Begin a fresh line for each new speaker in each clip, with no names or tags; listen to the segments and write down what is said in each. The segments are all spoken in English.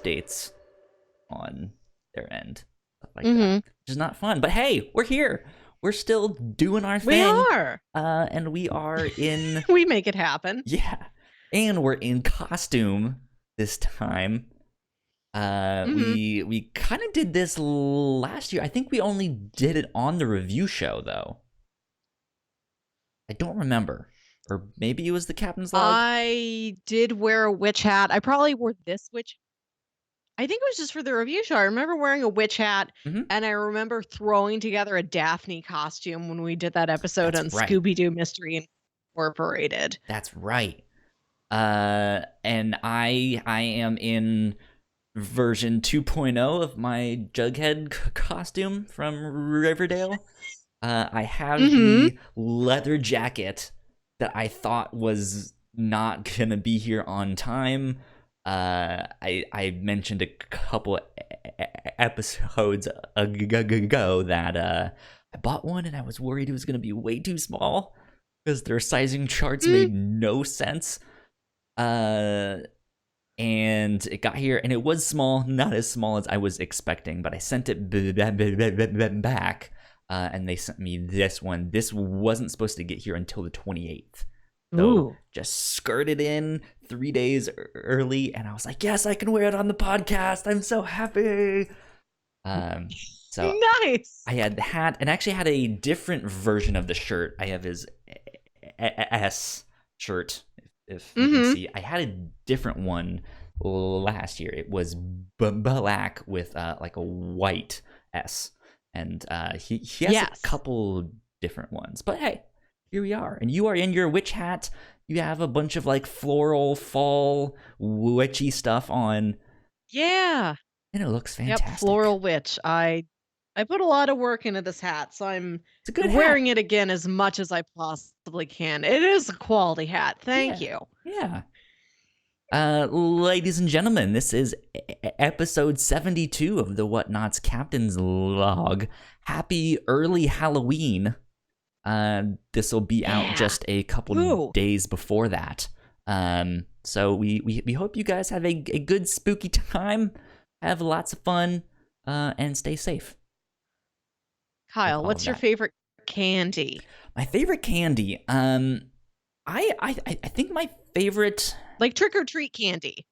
updates on their end, stuff like that,
Mm-hmm.
which is not fun. But hey, we're here. We're still doing our
We
thing,
are.
and we are in
We make it happen.
yeah, and we're in costume this time.
Mm-hmm.
We kind of did this last year. I think we only did it on the review show though. I don't remember, or maybe it was the captain's log.
I did wear a witch hat. I probably wore this witch. I think it was just for the review show. I remember wearing a witch hat,
Mm-hmm.
and I remember throwing together a Daphne costume when we did that episode
That's
on
right.
Scooby Doo Mystery Incorporated.
That's right. And I am in version 2.0 of my Jughead costume from Riverdale. I have
Mm-hmm.
the leather jacket that I thought was not gonna be here on time. I mentioned a couple episodes ago that I bought one and I was worried it was gonna be way too small because their sizing charts made no sense. Uh, and it got here and it was small, not as small as I was expecting, but I sent it back, and they sent me this one. This wasn't supposed to get here until the 28th, so
Ooh.
just skirted in 3 days early, and I was like, yes, I can wear it on the podcast. I'm so happy. So
Nice.
I had the hat, and actually had a different version of the shirt. I have his S shirt, if you can
Mm-hmm.
see. I had a different one last year. It was black with like a white S, and he has
Yes.
a couple different ones. But hey, here we are, and you are in your witch hat. You have a bunch of like floral fall witchy stuff on,
Yeah.
and it looks
Yep.
fantastic.
Floral witch. I put a lot of work into this hat, so I'm
It's a good hat.
wearing it again as much as I possibly can. It is a quality hat. Thank
Yeah,
you.
yeah. Ladies and gentlemen, this is episode 72 of the Whatnauts Captain's Log. Happy early Halloween. This will be out
Yeah.
just a couple
Ooh.
days before that. So we hope you guys have a good spooky time, have lots of fun, and stay safe.
Kyle,
All of
what's your
that.
favorite candy?
My favorite candy. I think my favorite.
Like trick or treat candy.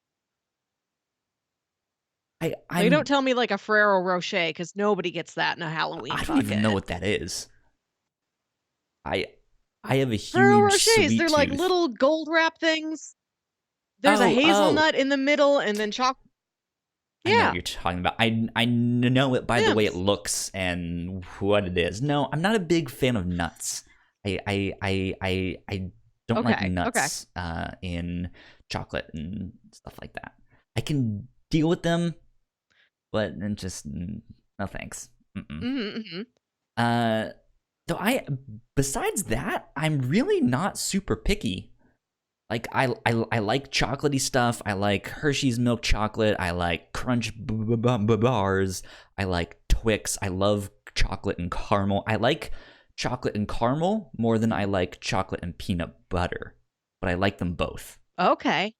Like,
I'm
don't tell me like a Ferrero Rocher, because nobody gets that in a Halloween
I don't
bucket.
even know what that is. I I have a
Ferrero
huge
Rochers,
sweet
they're like
tooth.
little gold wrap things. There's a
Oh,
hazelnut in the middle, and then chocolate.
I know what
Yeah.
you're talking about. I know it by the way it
Sims.
looks and what it is. No, I'm not a big fan of nuts. I don't like
Okay.
nuts in chocolate and stuff like that. I can deal with them, but then just no thanks. Mm-mm.
Mm-hmm.
Uh, though besides that, I'm really not super picky. Like I like chocolatey stuff. I like Hershey's milk chocolate. I like Crunch bars. I like Twix. I love chocolate and caramel. I like chocolate and caramel more than I like chocolate and peanut butter, but I like them both.
Okay.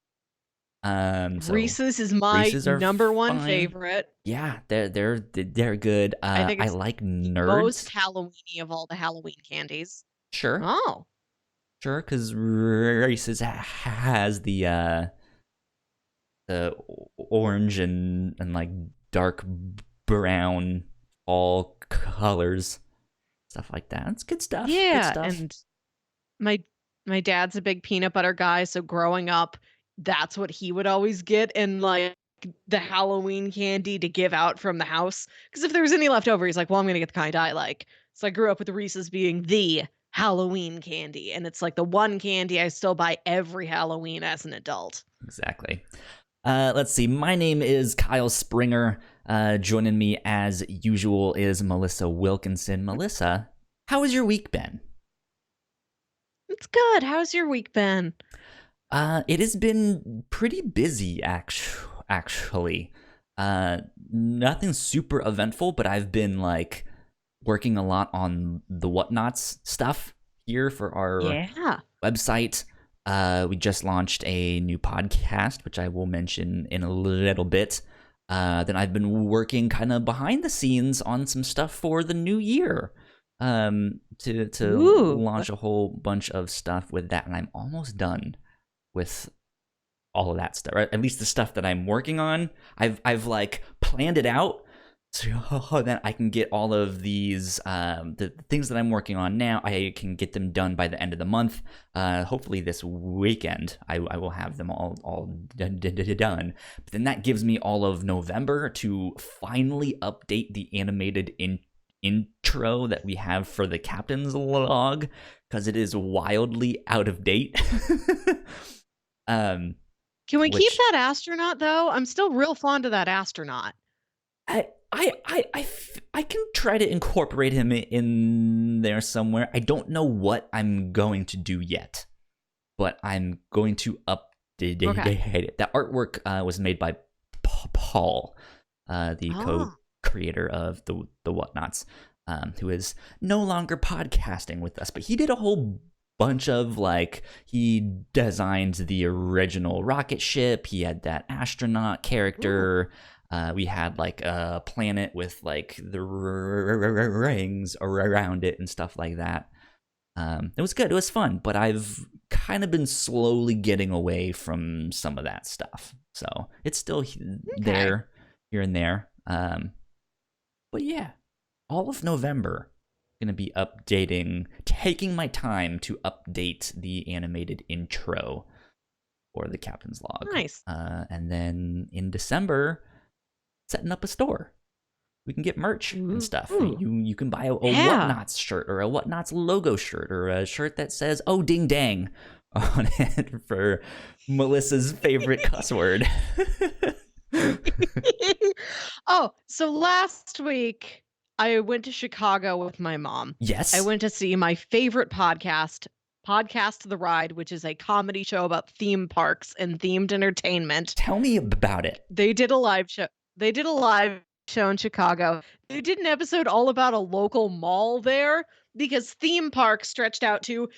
So
Reese's is my
Reese's are
number one
fine.
favorite.
Yeah, they're good.
I think
I
it's
like
the most
Nerds.
Halloweeny of all the Halloween candies.
Sure,
Oh.
sure, because Reese's has the orange and like dark brown fall colors, stuff like that. It's good stuff. Good
Yeah,
stuff.
and my my dad's a big peanut butter guy, so growing up, that's what he would always get in like the Halloween candy to give out from the house. Because if there was any left over, he's like, "Well, I'm gonna get the kind I like." So I grew up with Reese's being the Halloween candy, and it's like the one candy I still buy every Halloween as an adult.
Exactly. Let's see. My name is Kyle Springer. Joining me as usual is Melissa Wilkinson. Melissa, how has your week been?
It's good. How's your week been?
It has been pretty busy, actually. Nothing super eventful, but I've been like working a lot on the Whatnauts stuff here for our
Yeah.
website. We just launched a new podcast, which I will mention in a little bit. Then I've been working kind of behind the scenes on some stuff for the new year, to
Ooh.
launch a whole bunch of stuff with that, and I'm almost done with all of that stuff. Right? At least the stuff that I'm working on, I've like planned it out so that I can get all of these the things that I'm working on now. I can get them done by the end of the month. Hopefully this weekend, I will have them all done. But then that gives me all of November to finally update the animated intro that we have for the captain's log, because it is wildly out of date.
Can we keep
Which
that astronaut though? I'm still real fond of that astronaut.
I can try to incorporate him in there somewhere. I don't know what I'm going to do yet, but I'm going to update it. That artwork was made by Paul, the co-creator of the Whatnauts, who is no longer podcasting with us, but he did a whole bunch of, like, he designed the original rocket ship. He had that astronaut character. We had like a planet with like the rings around it and stuff like that. It was good. It was fun, but I've kind of been slowly getting away from some of that stuff. So it's still there, here and there. But yeah, all of November, going to be taking my time to update the animated intro for the Captain's Log.
Nice.
And then in December, setting up a store. We can get merch and stuff. You can buy a Whatnauts shirt, or a Whatnauts logo shirt, or a shirt that says "Oh ding dang" on it for Melissa's favorite cuss word.
Oh, so last week I went to Chicago with my mom.
Yes.
I went to see my favorite podcast, Podcast The Ride, which is a comedy show about theme parks and themed entertainment.
Tell me about it.
They did a live show in Chicago. They did an episode all about a local mall there, because theme parks stretched out to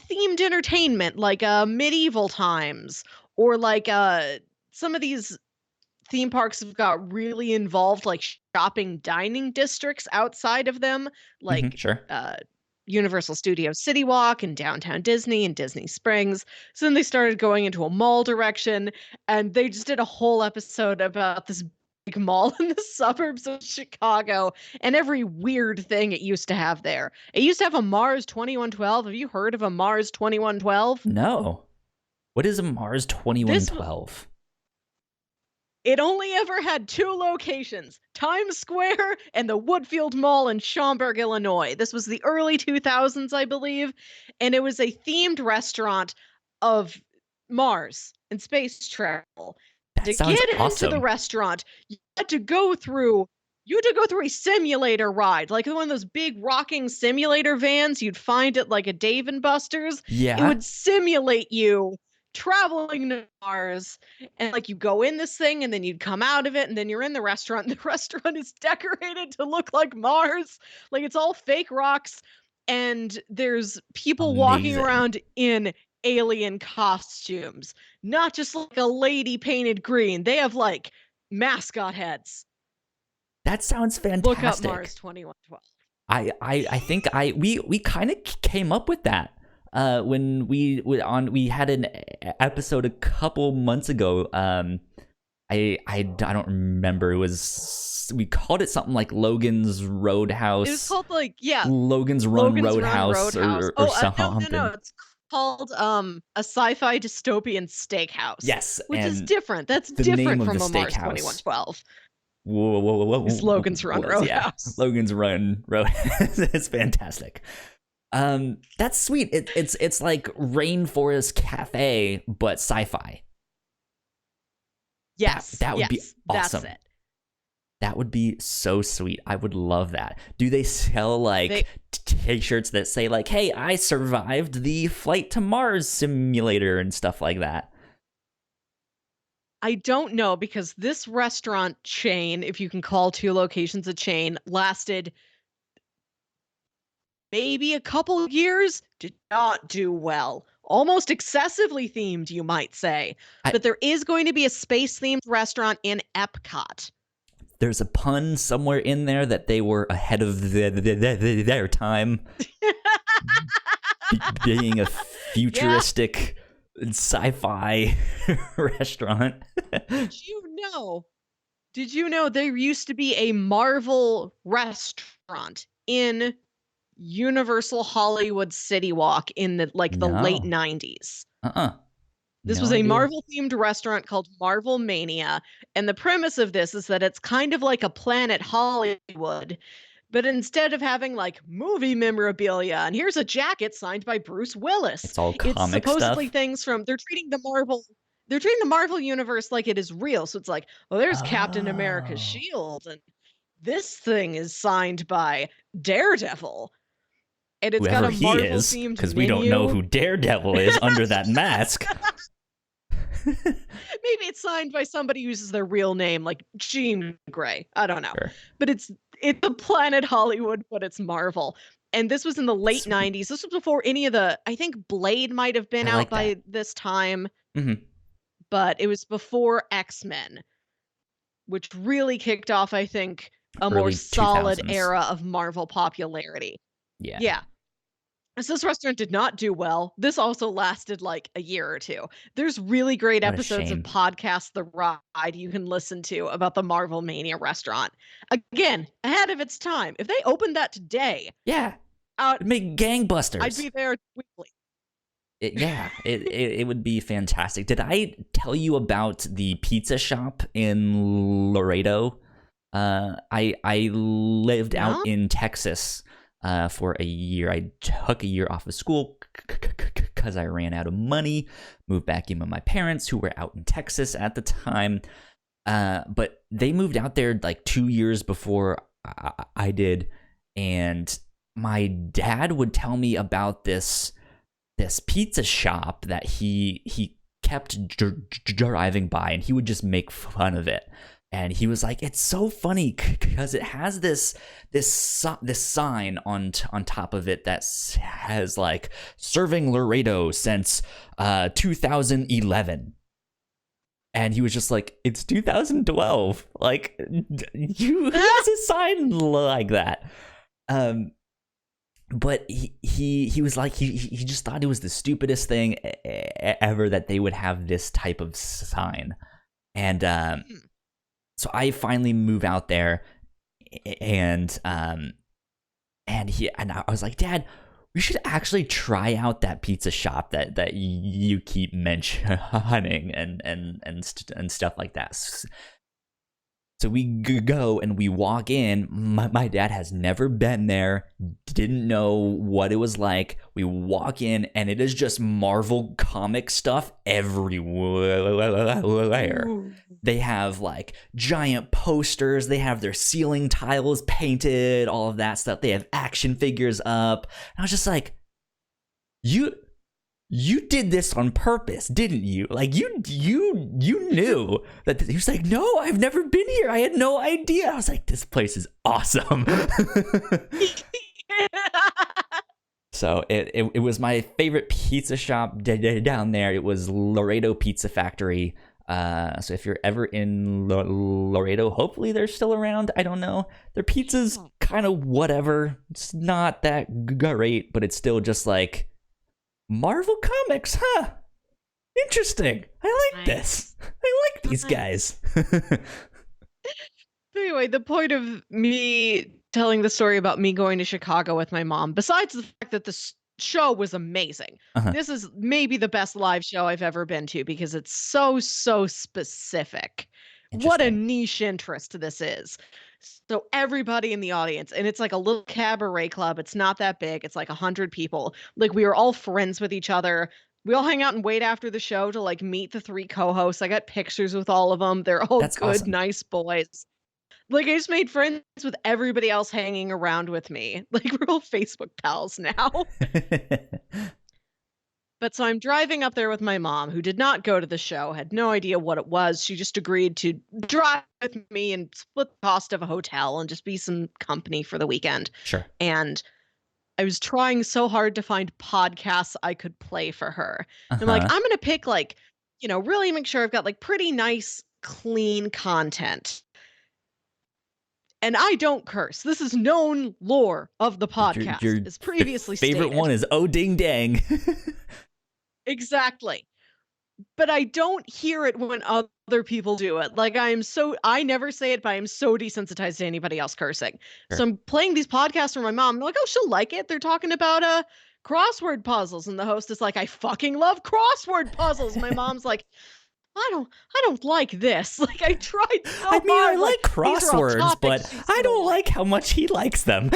themed entertainment, like medieval times, or like some of these theme parks have got really involved, like shopping dining districts outside of them, like
Sure.
Universal Studios City Walk and Downtown Disney and Disney Springs. So then they started going into a mall direction, and they just did a whole episode about this big mall in the suburbs of Chicago and every weird thing it used to have there. It used to have a Mars 2112. Have you heard of a Mars 2112?
No. What is a Mars 2112?
It only ever had two locations, Times Square and the Woodfield Mall in Schaumburg, Illinois. This was the early 2000s, I believe, and it was a themed restaurant of Mars and space travel.
That sounds
get
awesome.
into the restaurant, you had to go through a simulator ride, like one of those big rocking simulator vans you'd find at like a Dave and Buster's.
Yeah.
It would simulate you traveling to Mars, and like you go in this thing and then you'd come out of it, and then you're in the restaurant, and the restaurant is decorated to look like Mars. Like, it's all fake rocks, and there's people walking around in alien costumes, not just like a lady painted green. They have like mascot heads.
That sounds fantastic.
Look up Mars 2112.
I think we kind of came up with that when we had an episode a couple months ago. I don't remember. It was, we called it something like Logan's Roadhouse.
It was called like, yeah,
Logan's Run Roadhouse. Or something.
No, it's called a sci-fi dystopian steakhouse.
Yes,
which is different. That's different from a Mars 2112.
Whoa.
It's Logan's Run Roadhouse.
Yeah, Logan's Run Roadhouse. It's fantastic. That's sweet. It's like Rainforest Cafe, but sci-fi.
Yes,
that would be awesome.
That's it.
That would be so sweet. I would love that. Do they sell like t-shirts that say like, "Hey, I survived the flight to Mars simulator" and stuff like that?
I don't know, because this restaurant chain, if you can call two locations a chain, lasted maybe a couple of years, did not do well. Almost excessively themed, you might say. But there is going to be a space-themed restaurant in Epcot.
there's a pun somewhere in there that they were ahead of their time, being a
Yeah.
futuristic sci-fi restaurant.
Did you know? Did you know there used to be a Marvel restaurant in Universal Hollywood City Walk in the late
No.
90s? This
No
was a
idea.
Marvel-themed restaurant called Marvel Mania, and the premise of this is that it's kind of like a Planet Hollywood, but instead of having like movie memorabilia, and here's a jacket signed by Bruce Willis,
It's all
it's
comic
supposedly
stuff.
things from they're treating the Marvel universe like it is real. So it's like, well, there's Captain America's
Oh.
shield, and this thing is signed by Daredevil, and it's got
Whoever
a
he
Marvel
is,
themed
because we don't know
menu.
who Daredevil is under that mask.
Maybe it's signed by somebody who uses their real name, like Jean Grey. I don't know.
Sure.
But it's a Planet Hollywood, but it's Marvel. And this was in the late
Sweet.
90s. This was before any of the I think Blade might have been
I
out
like
by
that.
this time,
Hmm.
but it was before X-Men, which really kicked off, I think, a more
Early
solid
2000s.
era of Marvel popularity.
Yeah.
Yeah. So this restaurant did not do well. This also lasted like a year or two. There's really great
What a
episodes of
shame.
Podcast The Ride you can listen to about the Marvel Mania restaurant. Again, ahead of its time. If they opened that today,
Yeah.
uh,
It'd make
I'd
gangbusters.
be there weekly.
It would be fantastic. Did I tell you about the pizza shop in Laredo? I lived out
No?
in Texas for a year. I took a year off of school because I ran out of money. Moved back in with my parents, who were out in Texas at the time. But they moved out there like 2 years before I did, and my dad would tell me about this pizza shop that he kept driving by, and he would just make fun of it. And he was like, "It's so funny because it has this sign on top of it that has like serving Laredo since 2011." And he was just like, "It's 2012. Like, who has a sign like that?" But he was like, he just thought it was the stupidest thing ever that they would have this type of sign. And so I finally move out there, and I was like, "Dad, we should actually try out that pizza shop that you keep mentioning and stuff like that." So we go and we walk in. My dad has never been there, didn't know what it was like. We walk in, and it is just Marvel comic stuff everywhere.
Ooh.
They have like giant posters. They have their ceiling tiles painted, all of that stuff. They have action figures up. And I was just like, you did this on purpose, didn't you? Like you knew that. He was like, "No, I've never been here. I had no idea." I was like, "This place is awesome." So it was my favorite pizza shop down there. It was Laredo Pizza Factory. So if you're ever in Laredo, hopefully they're still around. I don't know. Their pizza's kind of whatever. It's not that great, but it's still just like Marvel Comics, huh? Interesting. I like this. I like these guys.
Anyway, the point of me telling the story about me going to Chicago with my mom, besides the fact that this show was amazing,
Uh-huh.
this is maybe the best live show I've ever been to because it's so, so specific. What a
Interesting.
niche interest this is. So everybody in the audience, and it's like a little cabaret club. It's not that big. It's like 100 people. Like we were all friends with each other. We all hang out and wait after the show to like meet the three co-hosts. I got pictures with all of them. They're all
That's
good,
awesome.
nice boys. Like, I just made friends with everybody else hanging around with me. Like, we're all Facebook pals now. But so I'm driving up there with my mom, who did not go to the show, had no idea what it was. She just agreed to drive with me and split the cost of a hotel and just be some company for the weekend.
Sure.
And I was trying so hard to find podcasts I could play for her. I'm like,
Uh-huh.
I'm going to pick, like, really make sure I've got, like, pretty nice, clean content. And I don't curse. This is known lore of the podcast,
Your
as previously
favorite
stated.
one is oh ding dang.
Exactly. But I don't hear it when other people do it. Like, I never say it, but I'm so desensitized to anybody else cursing. So
Sure.
I'm playing these podcasts for my mom. I'm like, oh, she'll like it. They're talking about crossword puzzles. And the host is like, I fucking love crossword puzzles. My mom's like, I don't like this. Like, I tried so
I mean,
hard.
I like
these are all
crosswords, but
topics she's
I
gonna
don't like how much he likes them.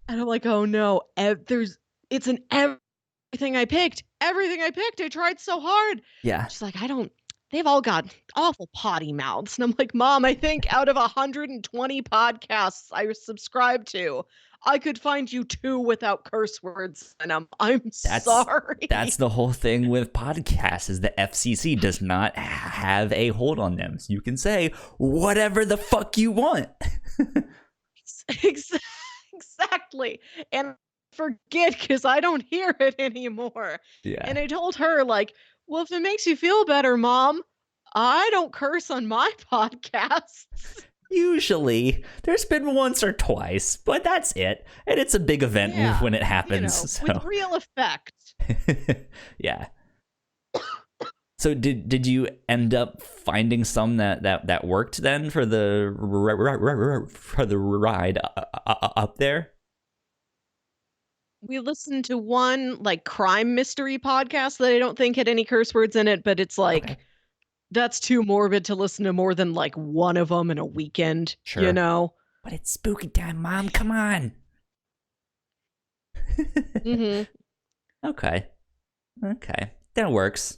And I'm like, oh no, it's an everything I picked. Everything I picked, I tried so hard.
Yeah.
She's like, they've all got awful potty mouths. And I'm like, Mom, I think out of 120 podcasts I subscribe to, I could find you 2 without curse words in them. I'm sorry.
That's the whole thing with podcasts is the FCC does not have a hold on them. So you can say whatever the fuck you want.
Exactly. And forget because I don't hear it anymore.
Yeah.
And I told her, like, well, if it makes you feel better, Mom, I don't curse on my podcasts.
Usually, there's been once or twice, but that's it. And it's a big event when it happens.
With real effect.
Yeah. So did you end up finding some that worked then for the ride up there?
We listened to one like crime mystery podcast that I don't think had any curse words in it, but it's like
Okay.
that's too morbid to listen to more than like one of them in a weekend.
Sure.
You know?
But it's spooky time, Mom. Come on. Okay. That works.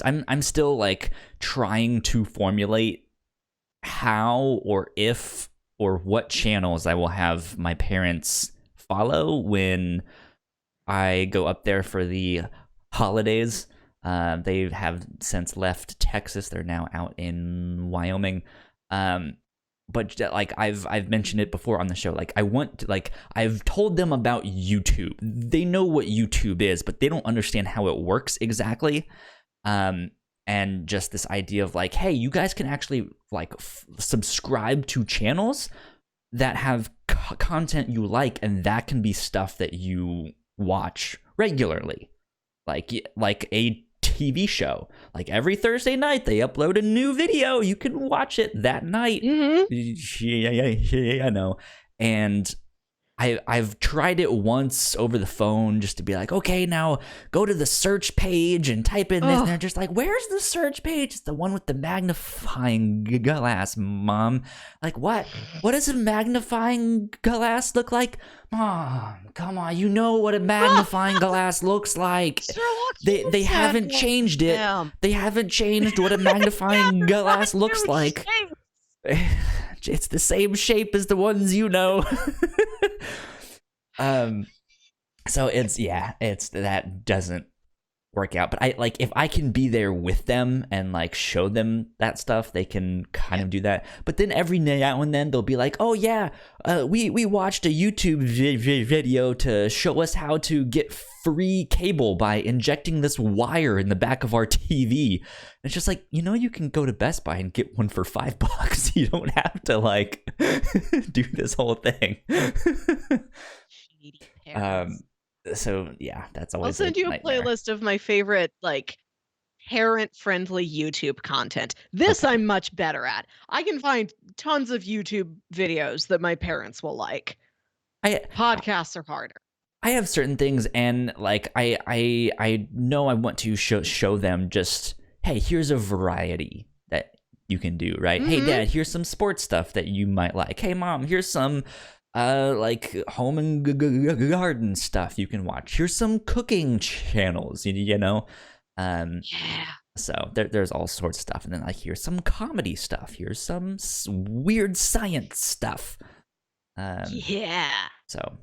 I'm still like trying to formulate how or if or what channels I will have my parents follow when I go up there for the holidays. They have since left Texas. They're now out in Wyoming. But like I've mentioned it before on the show, like I've told them about YouTube. They know what YouTube is, but they don't understand how it works exactly. And just this idea of like, hey, you guys can actually like subscribe to channels that have content you like, and that can be stuff that you watch regularly, like a TV show. Like every Thursday night they upload a new video. You can watch it that night. Yeah, I know. And I've tried it once over the phone just to be like, okay, now go to the search page and type in this. And they're just like, where's the search page? It's the one with the magnifying glass, Mom. Like, what? What does a magnifying glass look like? Mom, come on. You know what a magnifying glass looks like. They haven't changed it. They haven't changed what a magnifying glass looks like. It's the same shape as the ones you know. So it's that doesn't work out. But I like if I can be there with them and like show them that stuff, they can kind of do that. But then every now and then they'll be like, "Oh yeah, we watched a YouTube video to show us how to get free cable by injecting this wire in the back of our TV." It's just like, you can go to Best Buy and get one for $5. You don't have to like do this whole thing. So yeah, that's always.
I'll send you a playlist of my favorite like parent-friendly YouTube content. This I'm much better at. I can find tons of YouTube videos that my parents will like. Podcasts are harder.
I have certain things, and like I know I want to show them just, hey, here's a variety that you can do, right? Hey, Dad, here's some sports stuff that you might like. Hey, Mom, here's some like home and garden stuff you can watch. Here's some cooking channels, So there's all sorts of stuff, and then like here's some comedy stuff. Here's some weird science stuff. So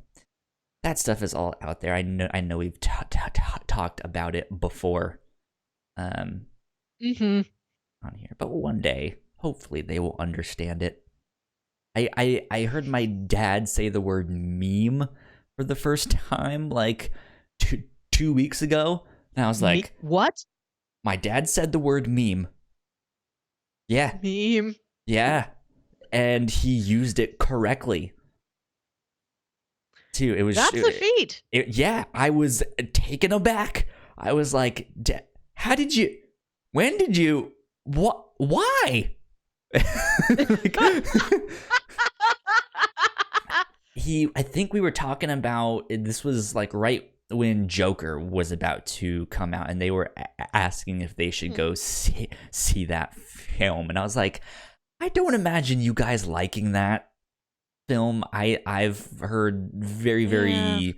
that stuff is all out there. I know we've talked about it before. On here, but one day, hopefully, they will understand it. I heard my dad say the word meme for the first time like 2 weeks ago, and I was like,
"What?"
My dad said the word meme Yeah,
Meme.
yeah, and he used it correctly too.
That's a feat.
Yeah, I was taken aback. I was like, how did you? When did you? What? Why? Like, I think we were talking about this was like right when Joker was about to come out, and they were asking if they should go see that film, and I was like, I don't imagine you guys liking that film. I've heard very
Yeah.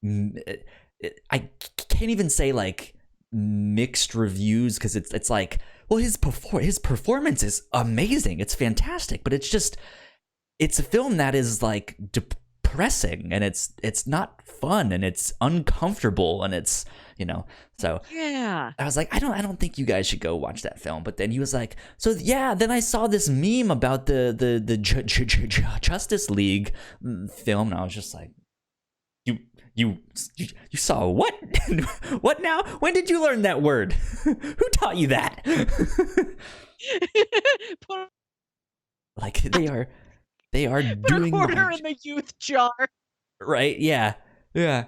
very I can't even say like mixed reviews because it's like, well, his performance is amazing, it's fantastic, but it's a film that is like depressing, and it's not fun, and it's uncomfortable, and it's, so
Yeah.
I was like, I don't think you guys should go watch that film. But then he was like, so yeah, then I saw this meme about the Justice League film, and I was just like, you you you saw what? What now? When did you learn that word? Who taught you that?
Put
Like they are
a
doing
quarter in the youth jar.
right, yeah, yeah.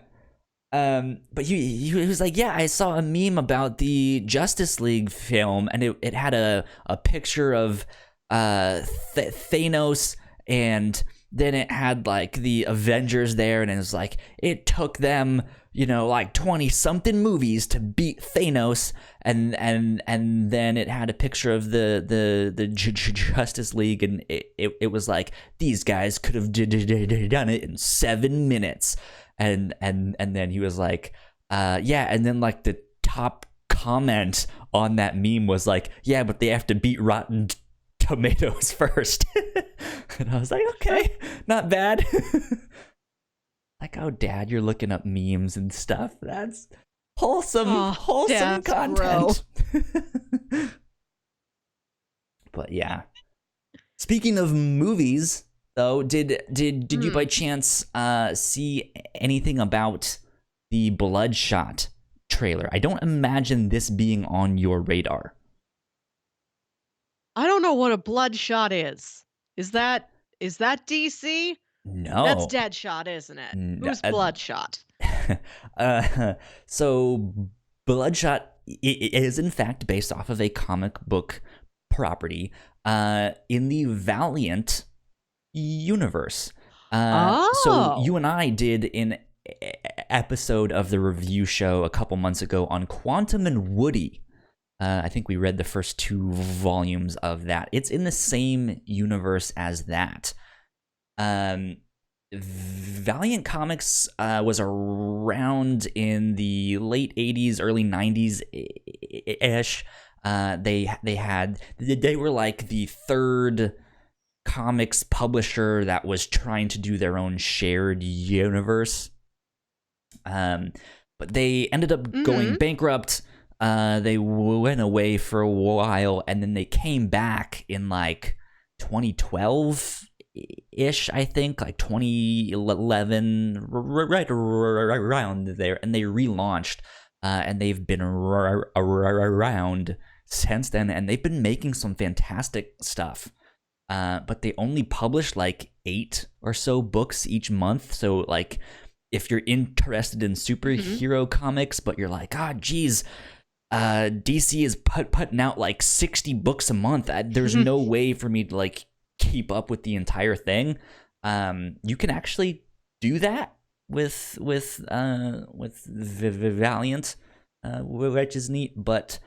But he was like, yeah, I saw a meme about the Justice League film, and it had a picture of Thanos, and then it had like the Avengers there, and it was like it took them, like 20 something movies to beat Thanos, and then it had a picture of the Justice League, and it was like these guys could have done it in 7 minutes. And then he was like, yeah, and then like the top comment on that meme was like, yeah, but they have to beat Rotten Tomatoes first. And I was like, okay, not bad. Like, oh, Dad, you're looking up memes and stuff. That's wholesome content. But yeah, speaking of movies, though, did you by chance see anything about the Bloodshot trailer? I don't imagine this being on your radar.
I don't know what a Bloodshot is. Is that DC? That's
No.
Deadshot, isn't it? Who's Bloodshot?
So Bloodshot is in fact based off of a comic book property in the Valiant universe. So you and I did an episode of the review show a couple months ago on Quantum and Woody. I think we read the first 2 volumes of that. It's in the same universe as that. Valiant Comics was around in the late 80s, early 90s ish. They were like the third comics publisher that was trying to do their own shared universe. But they ended up going bankrupt. They went away for a while, and then they came back in like 2012 ish, I think, like 2011, right around there, and they relaunched, and they've been around since then, and they've been making some fantastic stuff. But they only publish like 8 or so books each month, so like if you're interested in superhero comics, but you're like, geez, DC is putting out like 60 books a month. There's no way for me to like keep up with the entire thing. You can actually do that with Valiant, which is neat. But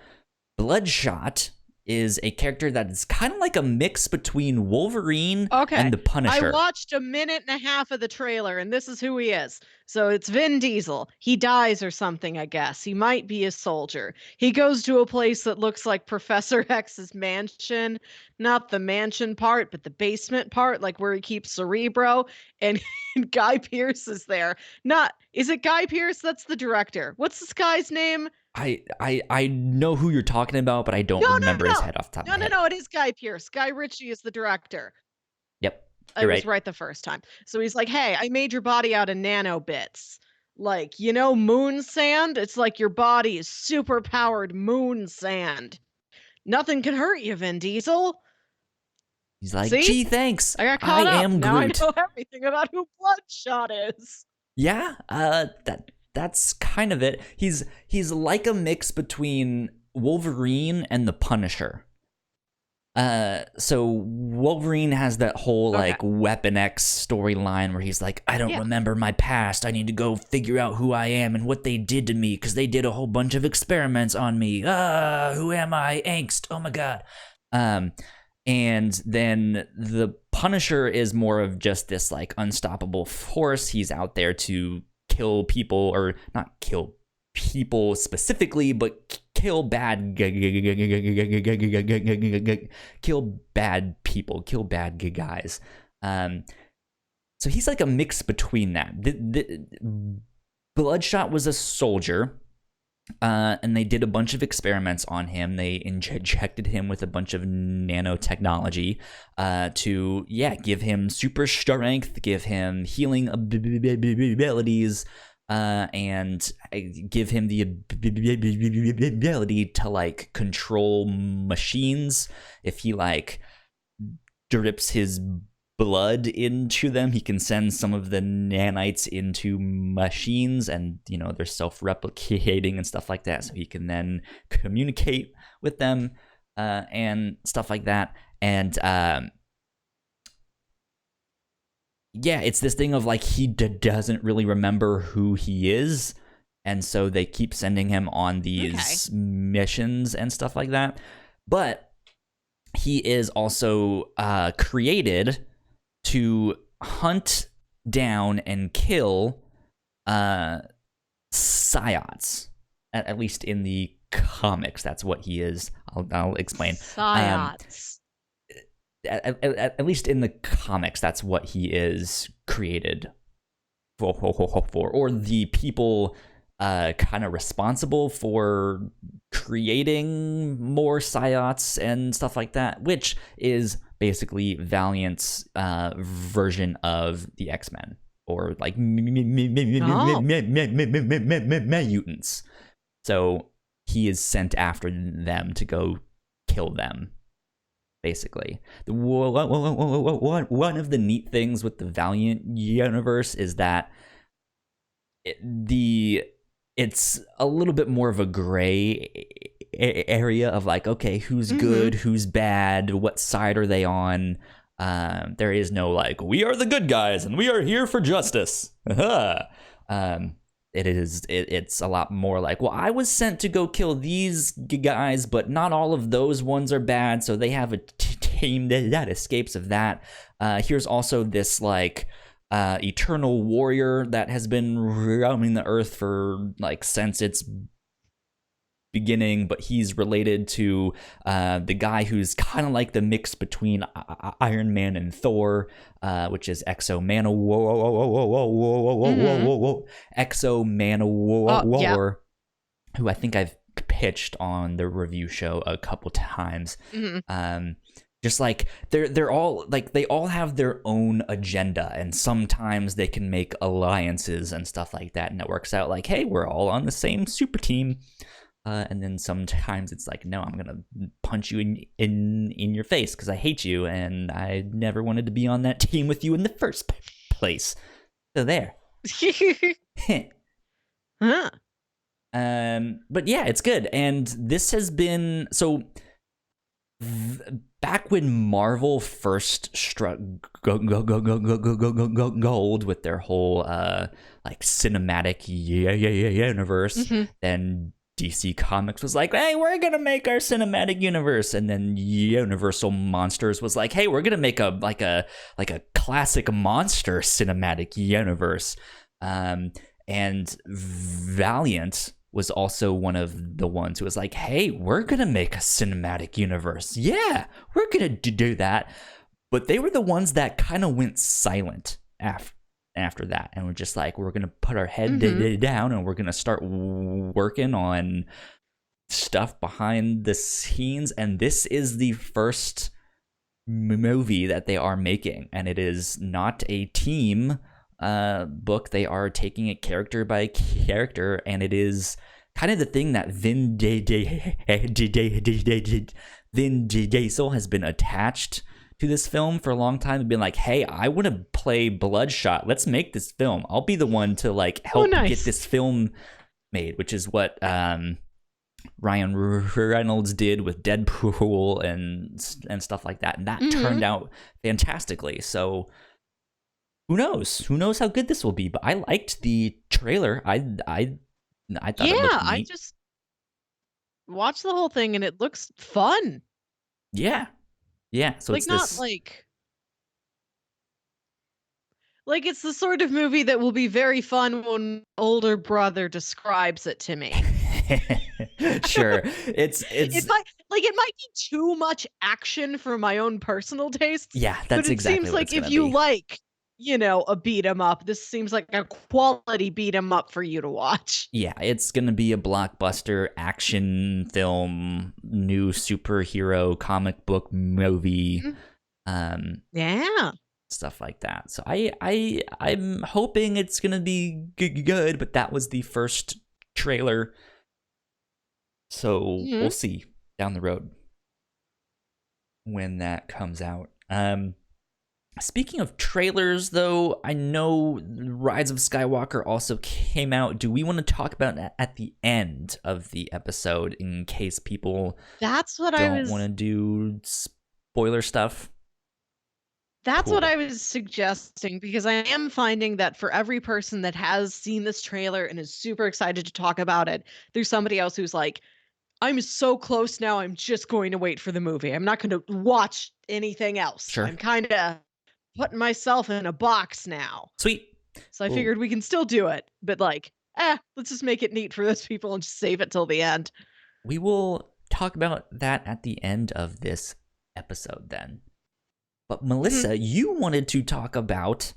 Bloodshot is a character that is kind of like a mix between Wolverine and the Punisher.
I watched a minute and a half of the trailer, and this is who he is. So it's Vin Diesel. He dies or something, I guess. He might be a soldier. He goes to a place that looks like Professor X's mansion. Not the mansion part, but the basement part, like where he keeps Cerebro. And Guy Pearce is there. Is it Guy Pearce? That's the director. What's this guy's name?
I know who you're talking about, but I don't remember his head off the top of my head.
No, it is Guy Pearce. Guy Ritchie is the director.
Yep.
I was right the first time. So he's like, hey, I made your body out of nano bits. Like, moon sand? It's like your body is super powered moon sand. Nothing can hurt you, Vin Diesel.
He's like,
See?
gee, thanks.
I got
I
caught up.
am
Now I
Groot.
know everything about who Bloodshot is.
Yeah, that's kind of it. He's like a mix between Wolverine and the Punisher. So Wolverine has that whole like Weapon X storyline where he's like, I don't remember my past. I need to go figure out who I am and what they did to me because they did a whole bunch of experiments on me. Who am I? Angst. Oh my god. And then the Punisher is more of just this like unstoppable force. He's out there to kill people, or not kill people specifically, but kill bad people, kill bad guys. So he's like a mix between that. Bloodshot was a soldier. And they did a bunch of experiments on him. They injected him with a bunch of nanotechnology to, give him super strength, give him healing abilities, and give him the ability to, like, control machines. If he, like, drips his blood into them, he can send some of the nanites into machines, and they're self-replicating and stuff like that, so he can then communicate with them and stuff like that. And it's this thing of like he doesn't really remember who he is, and so they keep sending him on these missions and stuff like that. But he is also created to hunt down and kill psiots. At least in the comics, that's what he is. I'll explain.
Psiots.
At least in the comics, that's what he is created for, or the people kind of responsible for creating more psiots and stuff like that, which is basically Valiant's version of the X-Men, or like mutants. So he is sent after them to go kill them, basically. One of the neat things with the Valiant universe is that it's a little bit more of a gray area of like, okay, who's good, who's bad, what side are they on? There is no like, we are the good guys and we are here for justice. It's a lot more like, well, I was sent to go kill these guys, but not all of those ones are bad, so they have a team that escapes of that. Here's also this like eternal warrior that has been roaming the earth for like since its beginning, but he's related to the guy who's kind of like the mix between Iron Man and Thor, which is Exo Manowar, who I think I've pitched on the review show a couple times. Just like they're all like, they all have their own agenda, and sometimes they can make alliances and stuff like that, and it works out like, hey, we're all on the same super team. And then sometimes it's like, no, I'm gonna punch you in your face because I hate you and I never wanted to be on that team with you in the first place. So there.
Huh.
But yeah, it's good, and this has been so. Back when Marvel first struck gold with their whole like cinematic universe, then DC Comics was like, hey, we're gonna make our cinematic universe, and then Universal Monsters was like, hey, we're gonna make a classic monster cinematic universe. And Valiant was also one of the ones who was like, hey, we're gonna make a cinematic universe. Yeah, we're gonna do that. But they were the ones that kind of went silent after that, and we're just like, we're gonna put our head down and we're gonna start working on stuff behind the scenes. And this is the first movie that they are making, and it is not a team book. They are taking it character by character, and it is kind of the thing that Vin Diesel has been attached to this film for a long time and been like, hey, I want to play Bloodshot. Let's make this film. I'll be the one to like help get this film made, which is what Ryan Reynolds did with Deadpool and stuff like that. And that turned out fantastically. So who knows? Who knows how good this will be? But I liked the trailer. I thought it looked neat.
I just watched the whole thing and it looks fun.
Yeah. So
like
it's
not like it's the sort of movie that will be very fun when my older brother describes it to me.
Sure. It's
it might be too much action for my own personal tastes.
Yeah, that's exactly
seems
what
like
it's
if you
be.
like, a beat 'em up, this seems like a quality beat 'em up for you to watch.
Yeah, it's gonna be a blockbuster action film, new superhero comic book movie, stuff like that. So I'm hoping it's gonna be good, but that was the first trailer, so we'll see down the road when that comes out. Speaking of trailers, though, I know Rise of Skywalker also came out. Do we want to talk about that at the end of the episode in case people don't want to do spoiler stuff?
That's what I was suggesting, because I am finding that for every person that has seen this trailer and is super excited to talk about it, there's somebody else who's like, I'm so close now, I'm just going to wait for the movie. I'm not going to watch anything else.
Sure.
I'm kind of putting myself in a box now.
Sweet.
So I figured we can still do it, but let's just make it neat for those people and just save it till the end.
We will talk about that at the end of this episode then. But Melissa, you wanted to talk about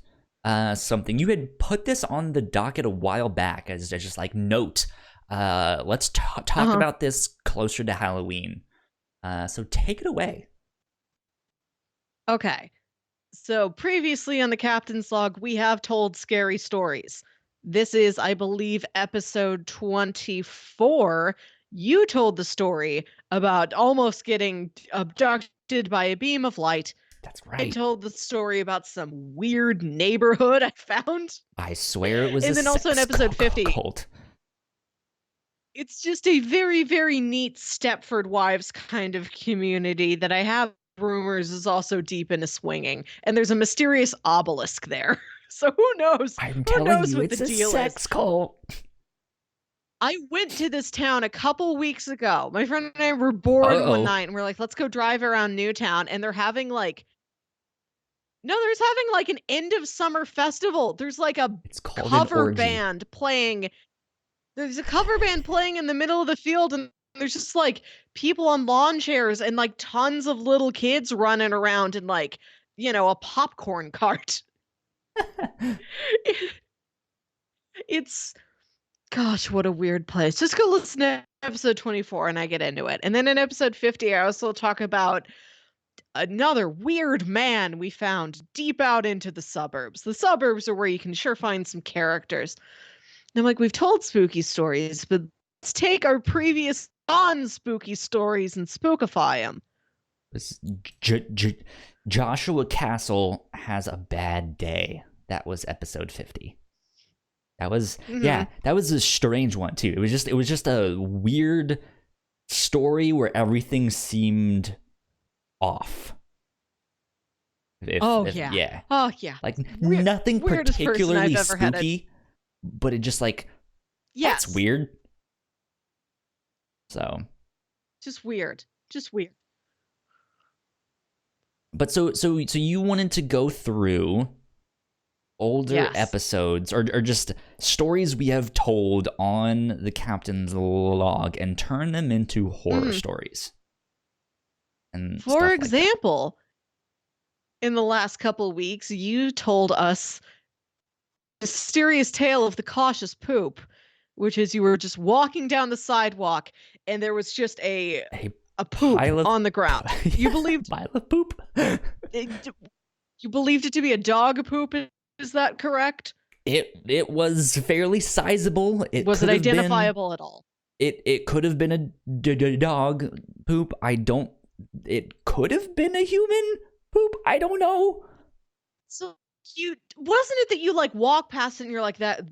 something. You had put this on the docket a while back as just like note. Let's talk about this closer to Halloween. So take it away.
Okay. So previously on the Captain's Log, we have told scary stories. This is, I believe, episode 24. You told the story about almost getting abducted by a beam of light.
That's right.
I told the story about some weird neighborhood I found.
I swear it was
and then also in episode 50.
Cult.
It's just a very, very neat Stepford Wives kind of community that I have rumors is also deep into swinging, and there's a mysterious obelisk there. So who knows?
I'm telling you, it's a sex cult.
I went to this town a couple weeks ago. My friend and I were bored one night, and we're like, let's go drive around Newtown, and they're having an end of summer festival. There's like a cover band playing. There's a cover band playing in the middle of the field, and there's just like people on lawn chairs and like tons of little kids running around in like, a popcorn cart. It's, gosh, what a weird place. Just go listen to episode 24 and I get into it. And then in episode 50, I also talk about another weird man we found deep out into the suburbs. The suburbs are where you can sure find some characters. And I'm like, we've told spooky stories, but let's take our previous non-spooky stories and spookify them.
Joshua Castle has a bad day. That was episode 50. That was that was a strange one too. It was just a weird story where everything seemed off.
Yeah.
Like nothing particularly spooky, but it just like that's weird. So
just weird.
But so you wanted to go through older episodes or just stories we have told on the Captain's Log and turn them into horror stories. And
for example, in the last couple weeks, you told us the mysterious tale of the cautious poop, which is you were just walking down the sidewalk and there was just a poop on the ground. You believed
pile of poop.
You believed it to be a dog poop. Is that correct?
It was fairly sizable.
Was it identifiable at all?
it could have been a dog poop. It could have been a human poop. I don't know.
So wasn't it that you like walk past it and you're like, that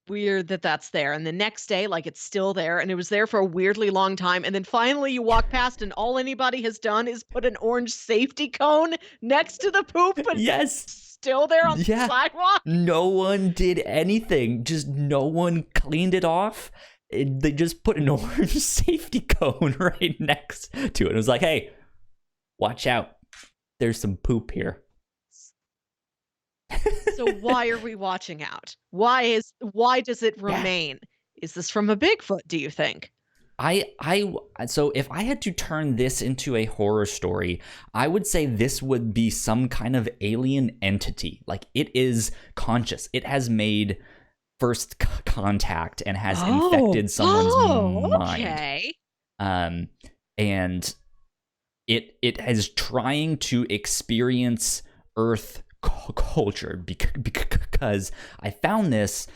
weird that that's there, and the next day like it's still there and it was there for a weirdly long time, and then finally you walk past and all anybody has done is put an orange safety cone next to the poop, but
Yes.
still there on the
Yeah.
sidewalk?
No one did anything. Just no one cleaned it off. They just put an orange safety cone right next to it. It was like, hey, watch out. There's some poop here.
So why are we watching out? Why does it remain? Is this from a Bigfoot, do you think?
So if I had to turn this into a horror story, I would say this would be some kind of alien entity. Like, it is conscious. It has made first contact and has infected someone's mind.
Okay.
And it is trying to experience Earth culture because I found this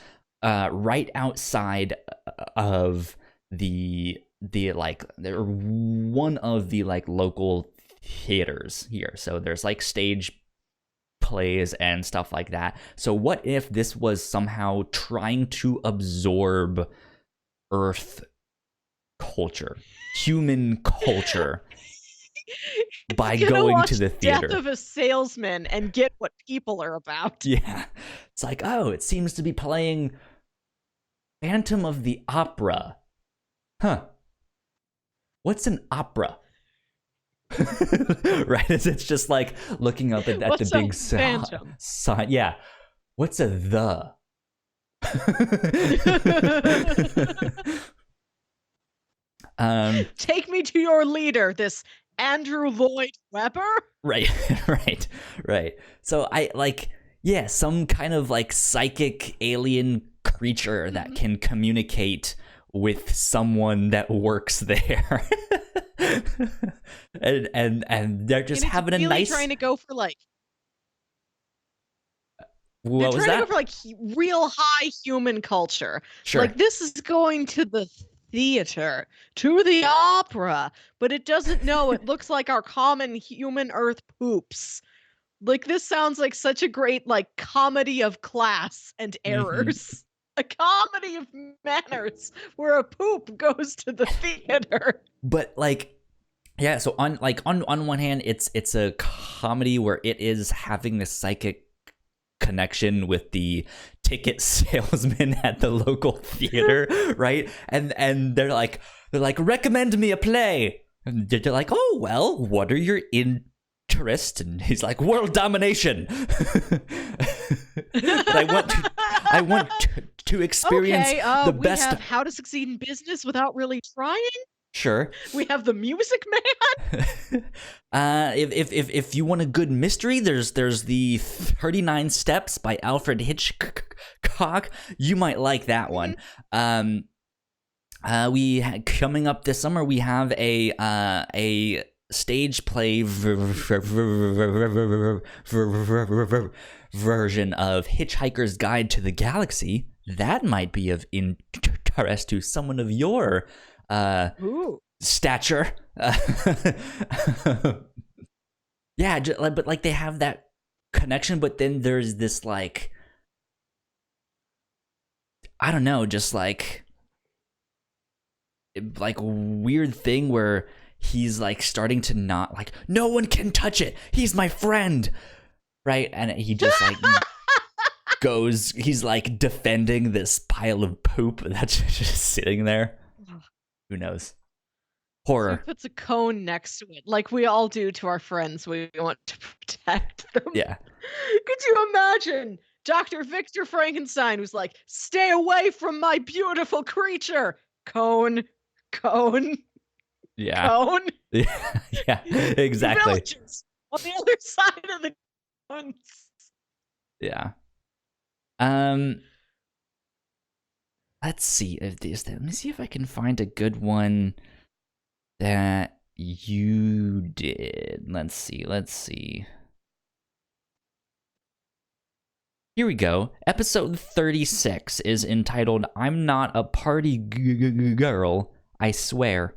right outside of one of the like local theaters here. So there's like stage plays and stuff like that. So what if this was somehow trying to absorb Earth culture, human culture, by going to the theater?
Death of a Salesman and get what people are about.
Yeah. It's like, oh, it seems to be playing Phantom of the Opera. Huh. What's an opera? Right? It's just like looking up at the big sign. Yeah. What's a the?
Take me to your leader, this Andrew Lloyd Webber?
Right. So I like, yeah, some kind of like psychic alien creature that can communicate with someone that works there. and they're just having
really
a nice
trying to go for like
what was that?
They're trying to go for like real high human culture.
Sure.
Like, this is going to the theater, to the opera, but it doesn't know. It looks like our common human Earth poops. Like, this sounds like such a great like comedy of class and errors. A comedy of manners where a poop goes to the theater.
But like, yeah, so on one hand, it's a comedy where it is having this psychic connection with the ticket salesman at the local theater, right? And they're like, recommend me a play. And they're like, oh well, what are your interests? And he's like, world domination. But I want to experience the best.
We have How to Succeed in Business Without Really Trying.
Sure.
We have The Music Man.
If you want a good mystery, there's the 39 Steps by Alfred Hitchcock. You might like that one. Coming up this summer, we have a stage play version of Hitchhiker's Guide to the Galaxy. That might be of interest to someone of your stature. Yeah, but like they have that connection, but then there's this like, I don't know, just like weird thing where he's like starting to not like, no one can touch it, he's my friend, right? And he just like he's like defending this pile of poop that's just sitting there. Who knows? Horror.
So he puts a cone next to it, like we all do to our friends we want to protect them.
Yeah.
Could you imagine Dr. Victor Frankenstein was like, stay away from my beautiful creature. Cone.
Yeah.
Cone.
Yeah, exactly.
Villagers on the other side of the cones.
Yeah. Let's see. Let me see if I can find a good one that you did. Let's see. Here we go. Episode 36 is entitled, I'm Not a Party Girl, I swear.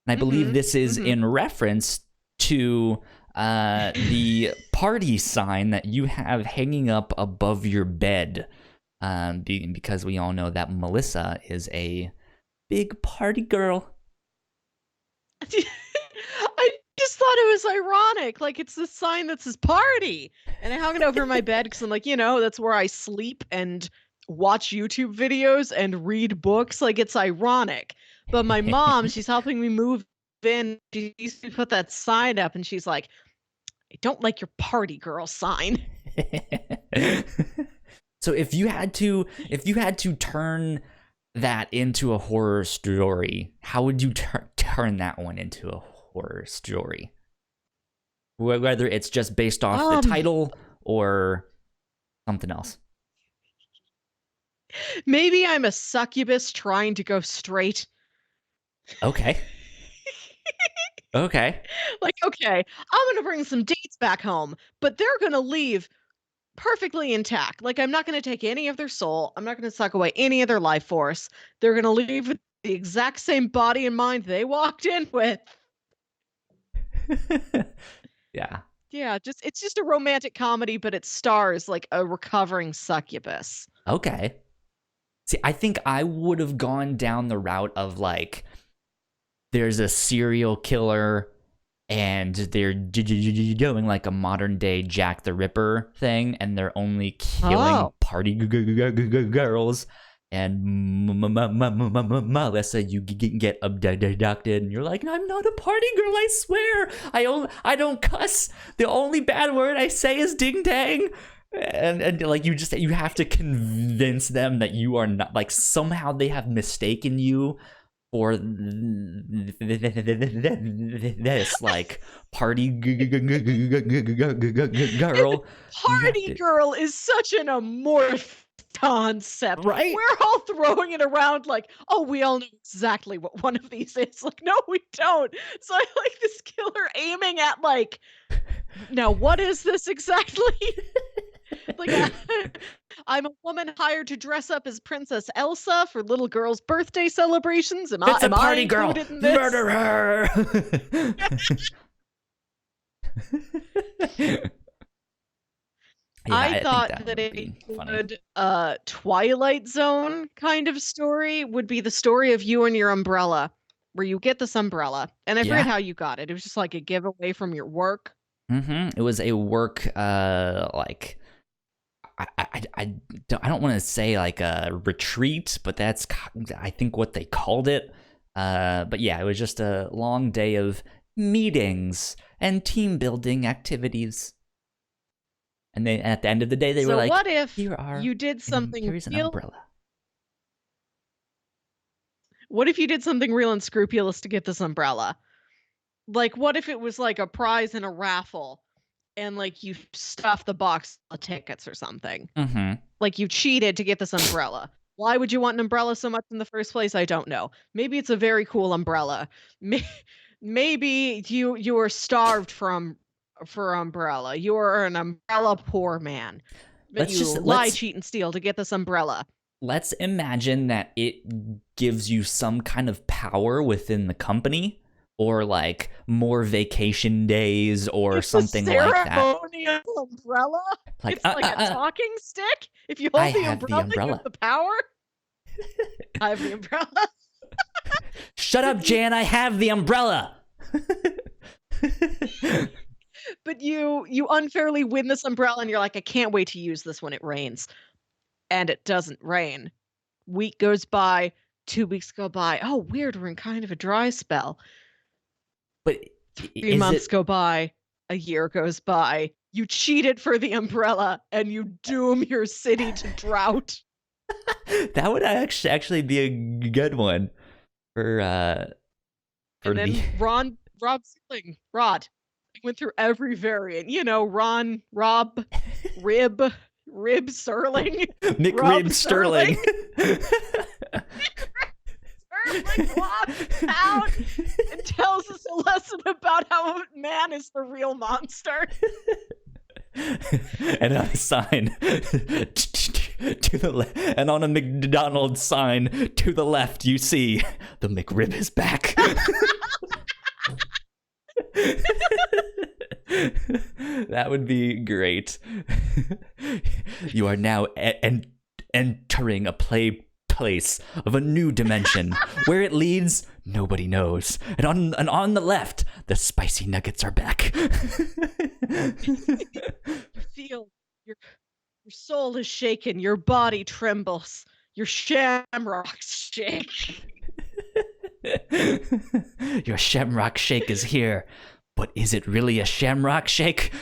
And I believe this is in reference to the party sign that you have hanging up above your bed. Because we all know that Melissa is a big party girl.
I just thought it was ironic. Like, it's the sign that says party. And I hung it over my bed because I'm like, that's where I sleep and watch YouTube videos and read books. Like, it's ironic. But my mom, she's helping me move in. She used to put that sign up and she's like, I don't like your party girl sign.
So if you had to turn that into a horror story, how would you turn that one into a horror story? Whether it's just based off the title or something else.
Maybe I'm a succubus trying to go straight.
Okay. Okay.
Like, okay, I'm going to bring some dates back home, but they're going to leave perfectly intact. Like, I'm not going to take any of their soul. I'm not going to suck away any of their life force. They're going to leave with the exact same body and mind they walked in with.
Yeah.
Yeah, it's just a romantic comedy, but it stars like a recovering succubus.
Okay. See, I think I would have gone down the route of like, there's a serial killer and they're doing like a modern day Jack the Ripper thing, and they're only killing party girls. And Melissa, you get abducted, and you're like, I'm not a party girl, I swear. I don't cuss. The only bad word I say is ding dang. And like you have to convince them that you are not, like, somehow they have mistaken you for this like party girl.
Party girl is such an amorphous concept,
right?
We're all throwing it around like, oh, we all know exactly what one of these is. Like, no, we don't. So I like this killer aiming at like, now what is this exactly? Like, I'm a woman hired to dress up as Princess Elsa for little girls' birthday celebrations. Am
it's
I
a party
included
girl.
In this?
Murder her. Yeah,
I thought that a good Twilight Zone kind of story would be the story of you and your umbrella, where you get this umbrella. And I forget how you got it. It was just like a giveaway from your work.
It was a work, like, I don't want to say like a retreat, but that's, I think, what they called it. But yeah, it was just a long day of meetings and team building activities. And then at the end of the day, they were like,
what if
you
did something
here's an umbrella.
What if you did something real unscrupulous to get this umbrella? Like, what if it was like a prize in a raffle and like you stuffed the box of tickets or something? Like you cheated to get this umbrella. Why would you want an umbrella so much in the first place? I don't know. Maybe it's a very cool umbrella. Maybe you were starved for umbrella. You are an umbrella poor man. But lie, cheat, and steal to get this umbrella.
Let's imagine that it gives you some kind of power within the company, or like more vacation days, or something like that.
Ceremonial umbrella? Like, it's like a talking stick? If you hold the umbrella, you have the power? I have the umbrella.
Shut up, Jan, I have the umbrella.
But you unfairly win this umbrella and you're like, I can't wait to use this when it rains. And it doesn't rain. Week goes by, 2 weeks go by. Oh, weird, we're in kind of a dry spell.
But
3 months go by, a year goes by. You cheated for the umbrella and you doom your city to drought.
That would actually be a good one for
and then Rod went through every variant. You know, Ron, Rob, Rib Sterling.
McRib Sterling.
Sterling walks out and tells us a lesson about how man is the real monster.
And a sign. To the and on a McDonald's sign to the left, you see the McRib is back. That would be great. You are now entering a place of a new dimension. Where it leads, nobody knows. And on the left, the spicy nuggets are back.
Feel your soul is shaken, your body trembles, your shamrocks shake.
Your shamrock shake is here. But is it really a shamrock shake?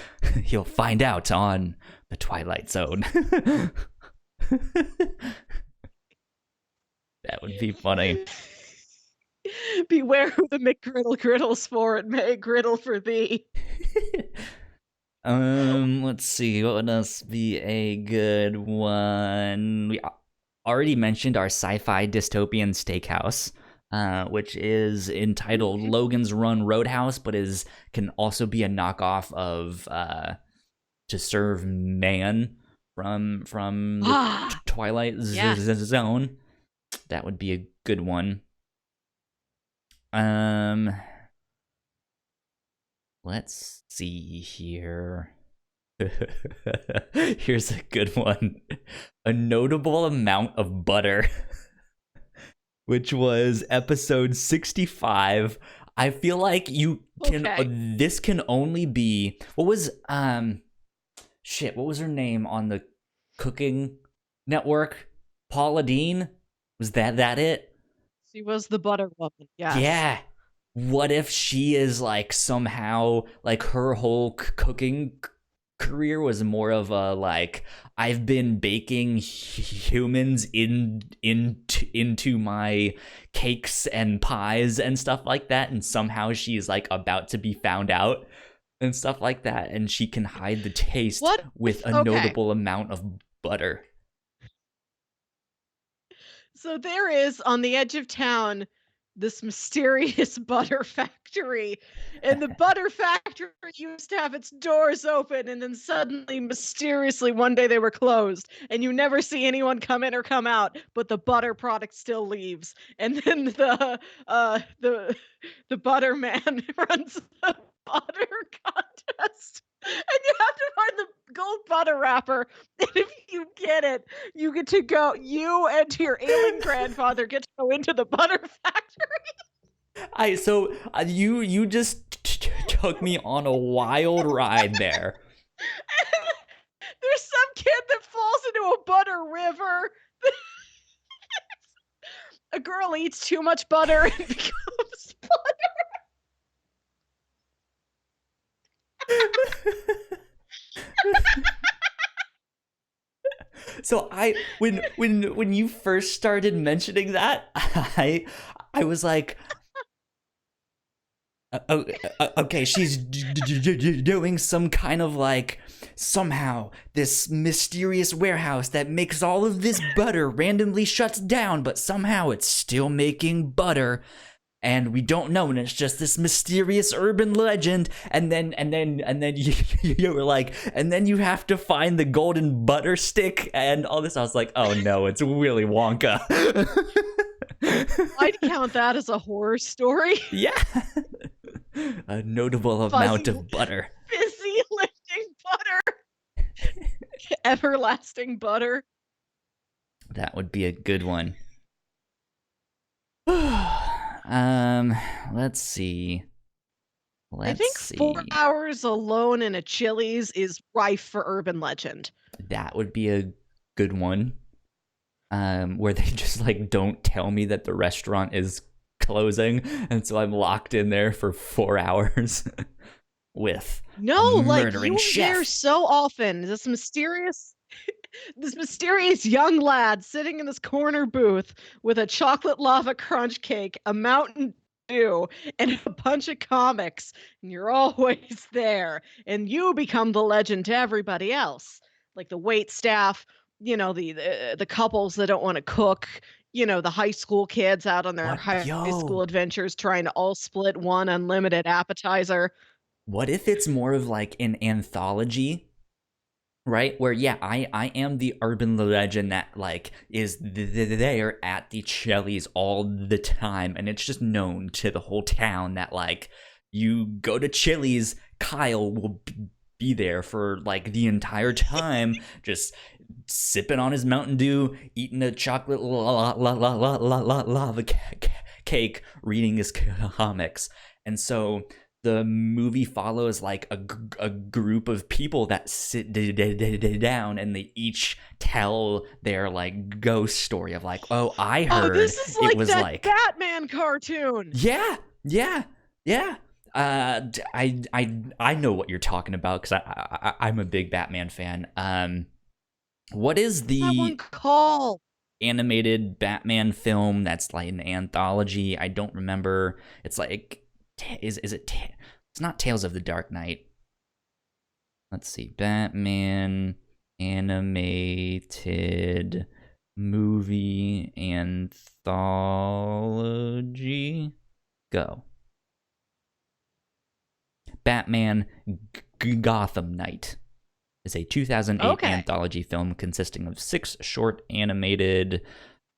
You'll find out on The Twilight Zone. That would be funny.
Beware who the McGriddle griddles for, it may griddle for thee.
Let's see, what would else be a good one? We already mentioned our sci-fi dystopian steakhouse, which is entitled Logan's Run Roadhouse, but can also be a knockoff of To Serve Man from the Twilight Zone. That would be a good one. Let's see here. Here's a good one. A notable amount of butter. Which was episode 65. I feel like you can this can only be what was her name on the Cooking Network? Paula Deen? Was that it?
She was the butter woman, yes.
Yeah. What if she is like somehow like her whole cooking career was more of a like I've been baking humans into my cakes and pies and stuff like that, and somehow she's like about to be found out and stuff like that, and she can hide the taste with a notable amount of butter.
So there is on the edge of town this mysterious butter factory, and the butter factory used to have its doors open, and then suddenly mysteriously one day they were closed, and you never see anyone come in or come out, but the butter product still leaves. And then the butter man runs the butter contest, and you have to find the gold butter wrapper, and if you get it, you get to go, you and your ailing grandfather get to go into the butter factory.
You just took me on a wild ride there.
There's some kid that falls into a butter river. A girl eats too much butter and becomes butter.
So when you first started mentioning that, I was like, okay, she's doing some kind of like somehow this mysterious warehouse that makes all of this butter randomly shuts down, but somehow it's still making butter. And we don't know, and it's just this mysterious urban legend. And then you were like, and then you have to find the golden butter stick and all this. I was like, oh no, it's Willy Wonka.
I'd count that as a horror story.
Yeah, a notable amount of butter.
Busy lifting butter, everlasting butter.
That would be a good one. Let's see.
I think 4 hours alone in a Chili's is rife for urban legend.
That would be a good one. Where they just like don't tell me that the restaurant is closing, and so I'm locked in there for 4 hours with murdering chef.
There so often. This mysterious young lad sitting in this corner booth with a chocolate lava crunch cake, a Mountain Dew, and a bunch of comics, and you're always there, and you become the legend to everybody else, like the wait staff, you know, the couples that don't want to cook, you know, the high school kids out on their high school adventures trying to all split one unlimited appetizer.
What if it's more of like an anthology? right? Where yeah, I am the urban legend that like is there at the Chili's all the time, and it's just known to the whole town that like you go to Chili's, Kyle will be there for like the entire time, just sipping on his Mountain Dew, eating a chocolate lava cake, reading his comics. And so the movie follows like a group of people that sit down and they each tell their like ghost story of like, oh, I
Oh,
heard
this is
it
like
was
that
like
Batman cartoon.
yeah, yeah, yeah. I know what you're talking about because I'm a big Batman fan. What is
That one
the
called.
animated Batman film that's like an anthology? I don't remember. It's like is it? It's not Tales of the Dark Knight. Let's see, Batman animated movie anthology. Go. Batman Gotham Knight is a 2008
Okay.
anthology film consisting of 6 short animated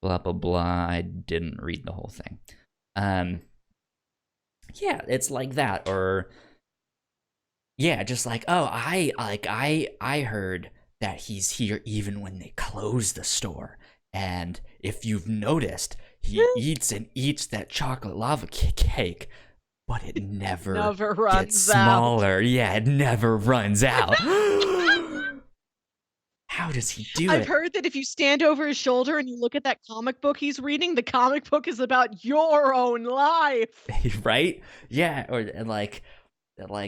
blah blah blah. I didn't read the whole thing. Yeah, it's like that, or yeah, just like, oh, I heard that he's here even when they close the store. And if you've noticed, he eats and eats that chocolate lava cake, but it never
Never
gets
runs out.
smaller. Yeah, it never runs out. How does he do
I've
it?
heard that if you stand over his shoulder and you look at that comic book he's reading, the comic book is about your own life.
Right? Yeah, or like one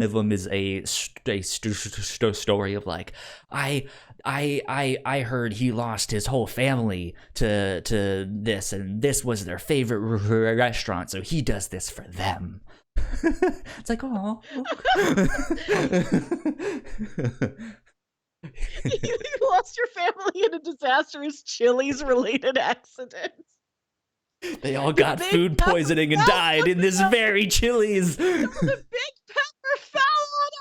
of them is a story of like I heard he lost his whole family to this, and this was their favorite restaurant, so he does this for them. It's like, oh.
You lost your family in a disastrous Chili's related accident.
They all got
Big
food
pepper
poisoning and
fell
died in this very Chili's.
The big pepper fell on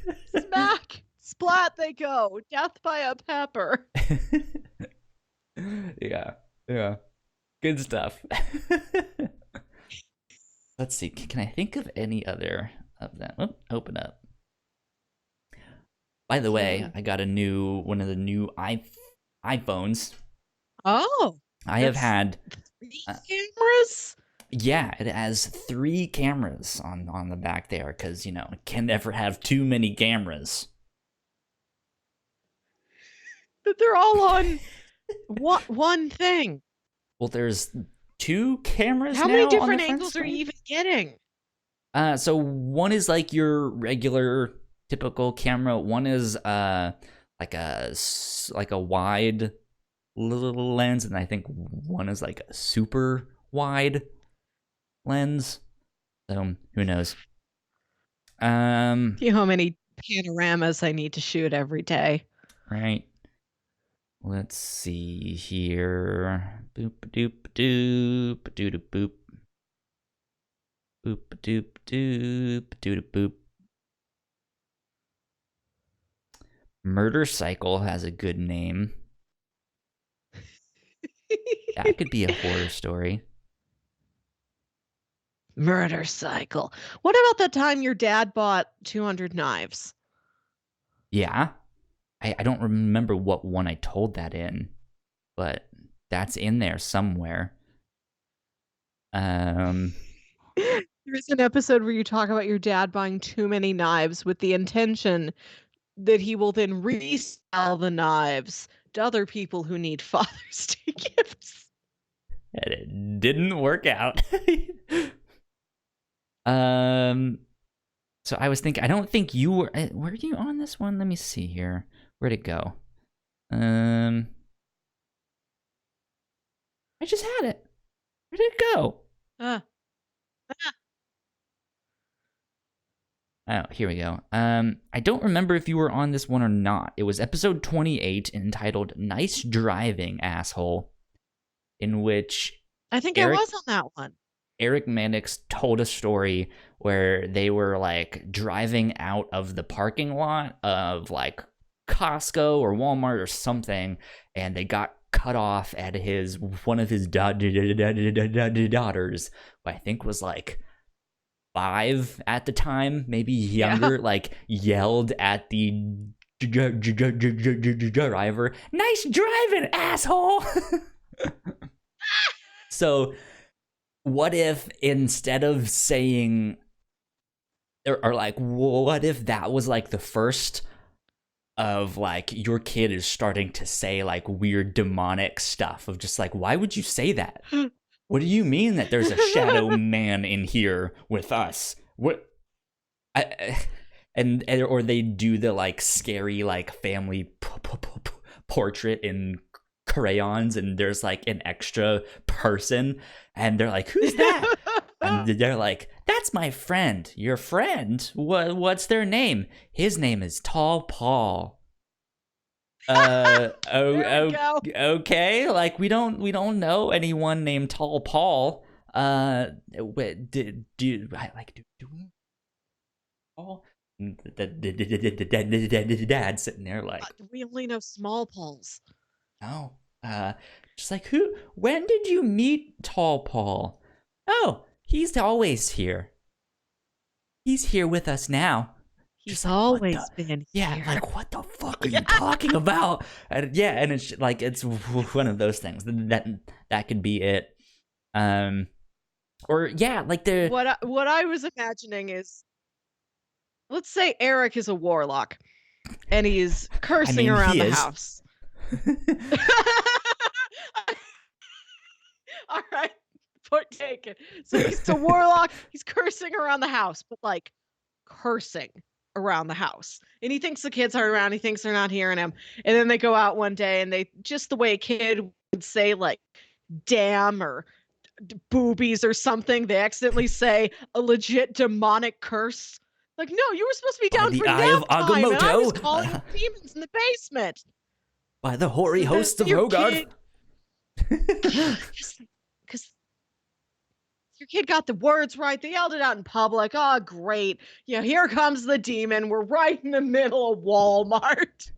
him. Smack, splat they go. Death by a pepper.
Yeah, yeah, good stuff. Let's see. Can I think of any other of them? Oh, open up. By the way, I got one of the new iPhones.
Oh,
I have had.
These cameras?
Yeah, it has 3 cameras on the back there because it can never have too many cameras.
But they're all on one thing.
Well, there's 2 cameras
How
now
many
on the
different
front
angles are you
screen.
even getting?
So one is like your regular typical camera. One is like a wide little lens, and I think one is like a super wide lens. So who knows?
Do you know how many panoramas I need to shoot every day?
Right. Let's see here. Boop doop doop doop boop. Boop doop doop doop boop. Murder Cycle has a good name. That could be a horror story.
Murder Cycle. What about the time your dad bought 200 knives?
Yeah. I don't remember what one I told that in, but that's in there somewhere.
There's an episode where you talk about your dad buying too many knives with the intention that he will then resell the knives to other people who need Father's Day gifts.
And it didn't work out. So I was thinking, I don't think you were you on this one? Let me see here. Where'd it go? I just had it. Where did it go? Oh, here we go. I don't remember if you were on this one or not. It was episode 28 entitled Nice Driving, Asshole, in which
I think
Eric-
I was on that one.
Eric Mannix told a story where they were like driving out of the parking lot of like Costco or Walmart or something, and they got cut off at one of his daughters, who I think was like 5 at the time, maybe younger, like yelled at the driver, "Nice driving, asshole." So what if instead of saying, or like, what if that was like the first of like your kid is starting to say like weird demonic stuff of just like, why would you say that? What do you mean that there's a shadow man in here with us? What? Or they do the like scary like family portrait in crayons, and there's like an extra person, and they're like, "Who's that?" And they're like, "That's my friend." "Your friend? What's their name?" "His name is Tall Paul." Okay, like we don't know anyone named Tall Paul. Do we Paul? The dad sitting there like,
we only know small Pauls.
"No." Just like, when did you meet Tall Paul? "Oh, he's always here. He's here with us now."
He's
like,
always been
here. Yeah, like, what the fuck are you talking about? And it's like, it's one of those things that could be it. Or yeah, like
what I was imagining is, let's say Eric is a warlock and he's cursing around the house. All right, point taken. So he's a warlock, he's cursing around the house, but like cursing around the house. And he thinks the kids are around, he thinks they're not hearing him. And then they go out one day and they, just the way a kid would say like damn or boobies or something, they accidentally say a legit demonic curse. Like, no, you were supposed to be down
the
for
eye
nap
of
time, and I was
Agamotto,
calling demons in the basement.
By the hoary
So
hosts of
your
Hogard.
Because your kid got the words right. They yelled it out in public. Oh, great. You know, here comes the demon. We're right in the middle of Walmart.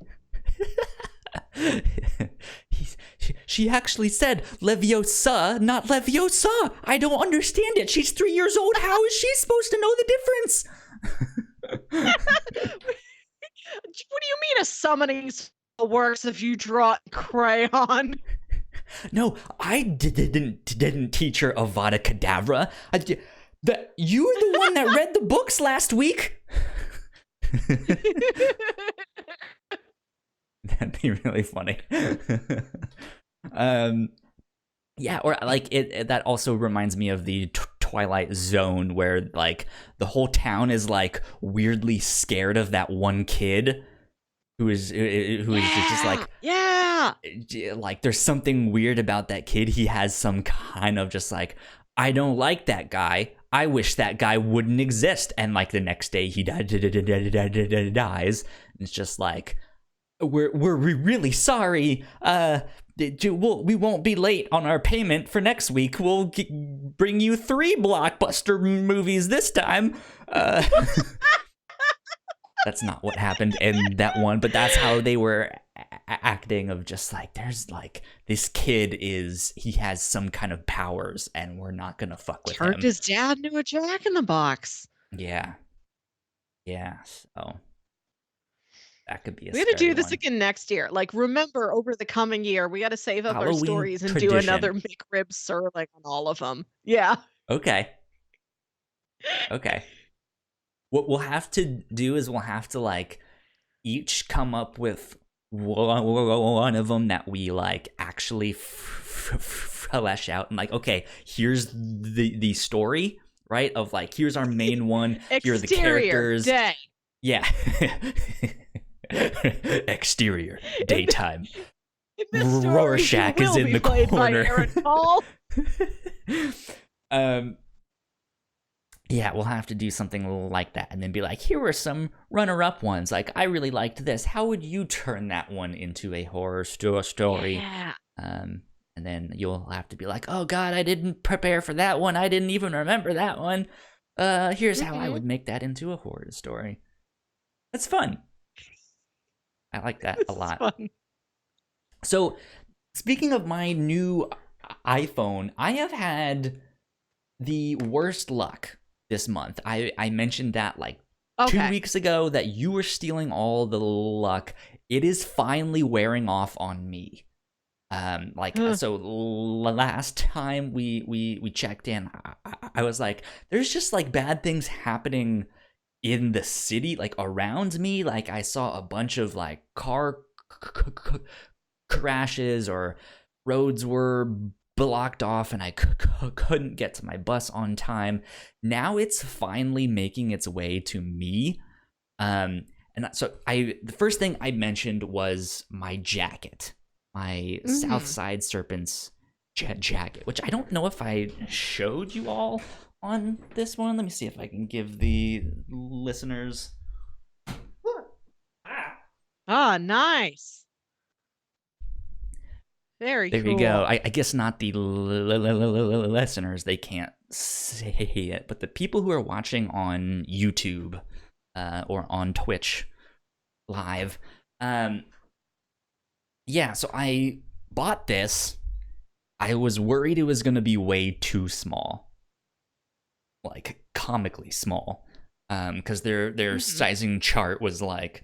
She actually said Leviosa, not Leviosa. I don't understand it. She's 3 years old. How is she supposed to know the difference?
What do you mean a summoning spell works if you draw in crayon?
No, I didn't teach her Avada Kedavra. You were the one that read the books last week. That'd be really funny. Yeah, or like it that also reminds me of the Twilight Zone, where like the whole town is like weirdly scared of that one kid who is just like,
yeah,
like there's something weird about that kid. He has some kind of just like, I don't like that guy. I wish that guy wouldn't exist. And like the next day he dies. It's just like, we're really sorry. We won't be late on our payment for next week. We'll bring you 3 blockbuster movies this time. That's not what happened in that one, but that's how they were acting, of just like, there's like, this kid he has some kind of powers and we're not gonna fuck with him.
Turned his dad into a Jack-in-the-Box.
Yeah, so that could be a
we got to do this
one.
again next year. Like, remember, over the coming year, we got to save up
Halloween
our stories and
tradition.
do another McRib serving on all of them. Yeah.
Okay. What we'll have to do is we'll have to like each come up with one of them that we like actually flesh out, and like, okay, here's the story, right? Of like, here's our main one. Here are the characters.
Day.
Yeah. Exterior daytime.
Rorschach
is in the corner. Yeah, we'll have to do something like that, and then be like, here were some runner-up ones. Like, I really liked this. How would you turn that one into a horror story?
Yeah.
And then you'll have to be like, oh god, I didn't prepare for that one. I didn't even remember that one. Here's how I
Mhm.
would make that into a horror story. That's fun. I like that a
This is
lot.
fun.
So, speaking of my new iPhone, I have had the worst luck this month. I mentioned that like two
Okay.
weeks ago that you were stealing all the luck. It is finally wearing off on me.
Huh.
So last time we checked in, I was like, there's just like bad things happening in the city, like around me. Like I saw a bunch of like car crashes, or roads were blocked off and I couldn't get to my bus on time. Now it's finally making its way to me. Um, and so the first thing I mentioned was my jacket, my
Mhm.
Southside Serpents jacket, which I don't know if I showed you all on this one. Let me see if I can give the listeners. Ah,
Ah, nice. Very
there you go.
cool.
I guess not the listeners, they can't say it, but the people who are watching on YouTube or on Twitch live, um, yeah, so I bought this. I was worried it was going to be way too small, like comically small, because their
Mhm.
sizing chart was like,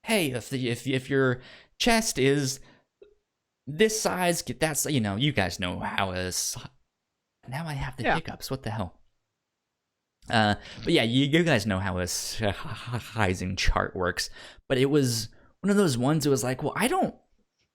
hey, if your chest is this size, get that. You guys know how a now I have the
Yeah.
hiccups. What the hell? But yeah, you guys know how a sizing chart works. But it was one of those ones. It was like, well, I don't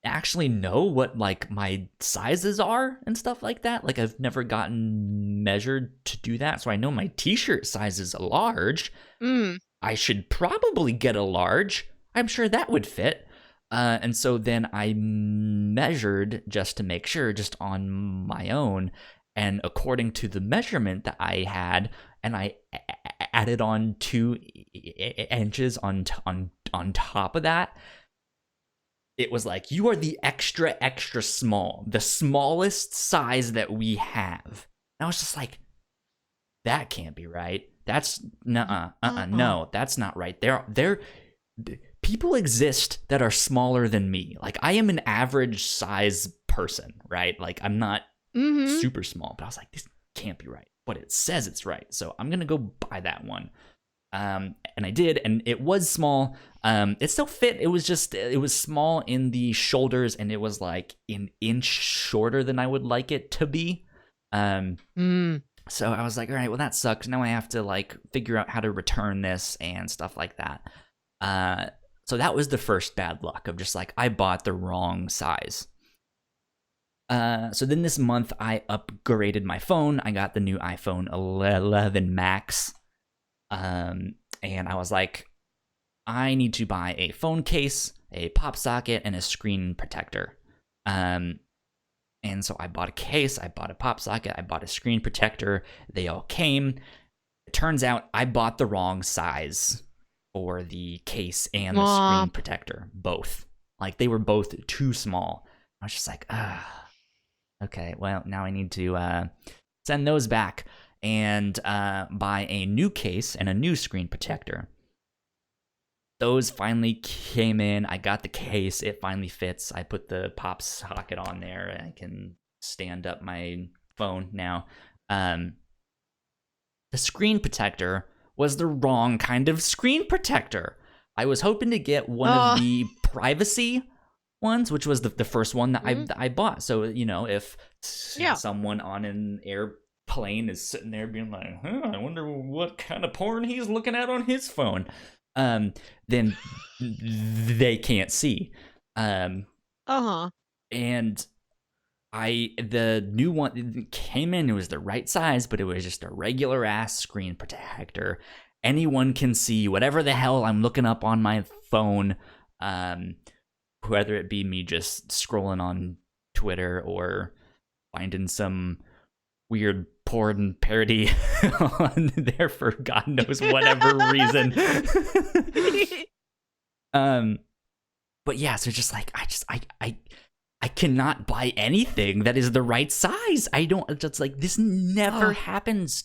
actually know what like my sizes are and stuff like that. Like I've never gotten measured to do that, so I know my t-shirt size is a large.
Mm.
I should probably get a large. I'm sure that would fit. And so then I measured just to make sure, just on my own. And according to the measurement that I had, and I added on 2 inches on top of that, it was like, you are the extra, extra small, the smallest size that we have. And I was just like, that can't be right. That's
Uh-uh.
no, that's not right. There people exist that are smaller than me. Like I am an average size person, right? Like I'm not
Mhm.
super small, but I was like, this can't be right. But it says it's right. So I'm gonna go buy that one. And I did, and it was small. It still fit. It was small in the shoulders, and it was like an inch shorter than I would like it to be. Um,
Mm.
so I was like, all right, well, that sucks. Now I have to like figure out how to return this and stuff like that. Uh, so that was the first bad luck of just like, I bought the wrong size. So then this month I upgraded my phone. I got the new iPhone 11 Max. And I was like, I need to buy a phone case, a pop socket, and a screen protector. And so I bought a case, I bought a pop socket, I bought a screen protector. They all came. It turns out I bought the wrong size for the case and the screen
Womp.
protector, both. Like they were both too small. I was just like, okay, well, now I need to send those back and buy a new case and a new screen protector. Those finally came in. I got the case. It finally fits. I put the pop socket on there. And I can stand up my phone now. The screen protector was the wrong kind of screen protector. I was hoping to get one of
Oh.
the privacy ones, which was the first one that
Mm.
I bought. So, if
Yeah.
someone on an airplane is sitting there being like, I wonder what kind of porn he's looking at on his phone, then they can't see.
Uh-huh.
And the new one came in, it was the right size, but it was just a regular ass screen protector. Anyone can see whatever the hell I'm looking up on my phone, whether it be me just scrolling on Twitter or finding some weird porn parody on there for God knows whatever reason. um but yeah, so just like I cannot buy anything that is the right size. I don't. It's like this never
Oh.
happens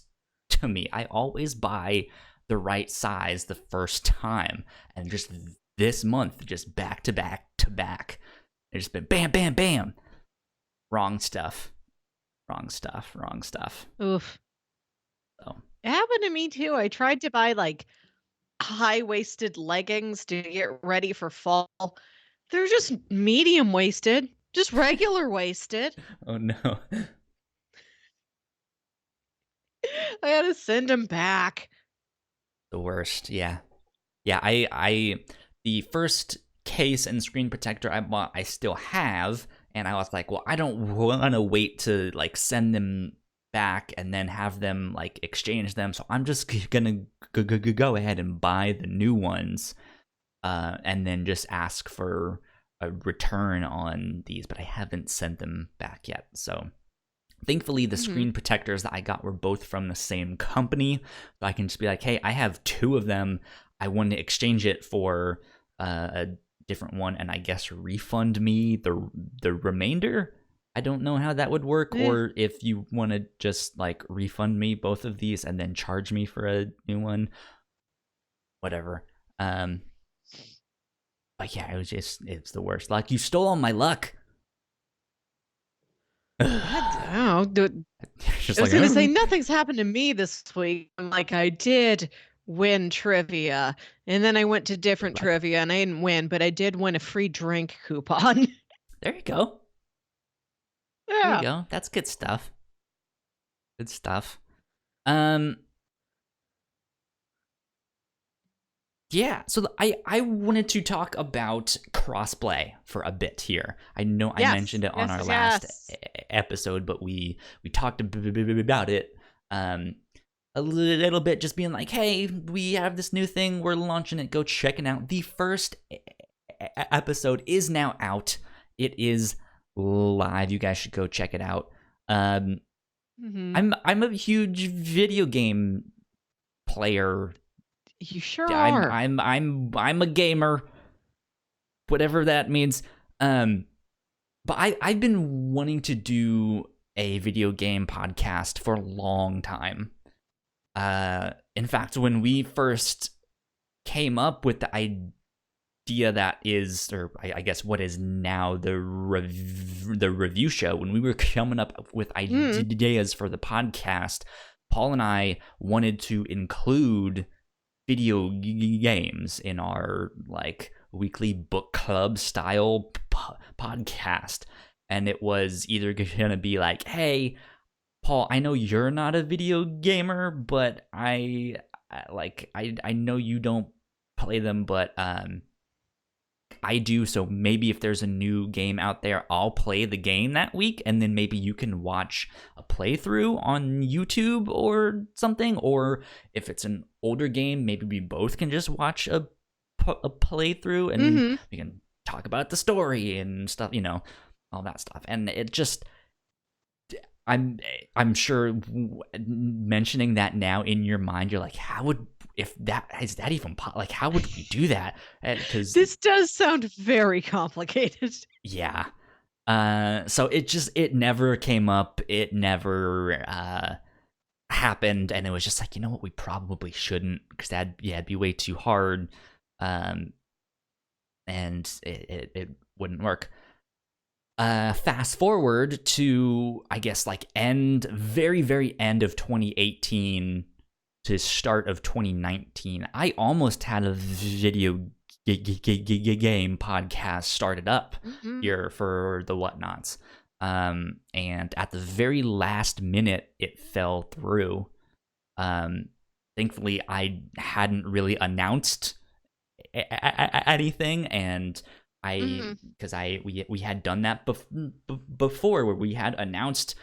to me. I always buy the right size the first time, and just this month, just back to back to back, it's just been bam, bam, bam. Wrong stuff. Wrong stuff. Wrong stuff.
Oof.
So
It happened to me too. I tried to buy like high-waisted leggings to get ready for fall. They're just medium waisted, just regular waisted.
oh no.
I had to send them back.
The worst. Yeah. Yeah, the first case and screen protector I bought, I still have, and I was like, well, I don't want to wait to like send them back and then have them like exchange them, so I'm just gonna go ahead and buy the new ones, and then just ask for a return on these, but I haven't sent them back yet. So thankfully, the screen protectors that I got were both from the same company, so I can just be like, hey, I have two of them. I want to exchange it for a different one, and I guess refund me the remainder. I don't know how that would work, or if you want to just like refund me both of these and then charge me for a new one. Whatever. But yeah, it's the worst. Like, you stole all my luck.
I was gonna say nothing's happened to me this week. I'm like, I did win trivia, and then I went to different trivia and I didn't win, but I did win a free drink coupon.
There you go.
Yeah.
There you go. That's good stuff. Good stuff. Yeah, so I wanted to talk about crossplay for a bit here. I know I mentioned it on our last episode, but we talked about it a little bit, just being like, hey, we have this new thing, we're launching it, go check it out. The first episode is now out. It is live. You guys should go check it out. I'm a huge video game player.
You sure are.
I'm a gamer, whatever that means. But I've been wanting to do a video game podcast for a long time. In fact, when we first came up with the idea that is, or I guess what is now the review show, when we were coming up with ideas for the podcast, Paul and I wanted to include video games in our like weekly book club style podcast, and it was either gonna be like, hey, Paul, I know you're not a video gamer, but I know you don't play them, but I do, so maybe if there's a new game out there, I'll play the game that week, and then maybe you can watch a playthrough on YouTube or something, or if it's an older game, maybe we both can just watch a playthrough, and we can talk about the story and stuff, all that stuff. And it just, I'm sure mentioning that now in your mind, you're like, how would we do that? Because
this does sound very complicated.
Yeah. So it never came up. It never happened, and it was just like, you know what, we probably shouldn't, because it'd be way too hard, and it wouldn't work. Fast forward to, I guess, like very, very end of 2018 to start of 2019. I almost had a video game podcast started up here for the Whatnauts. And at the very last minute, it fell through. Thankfully, I hadn't really announced anything, and because we had done that before, where we had announced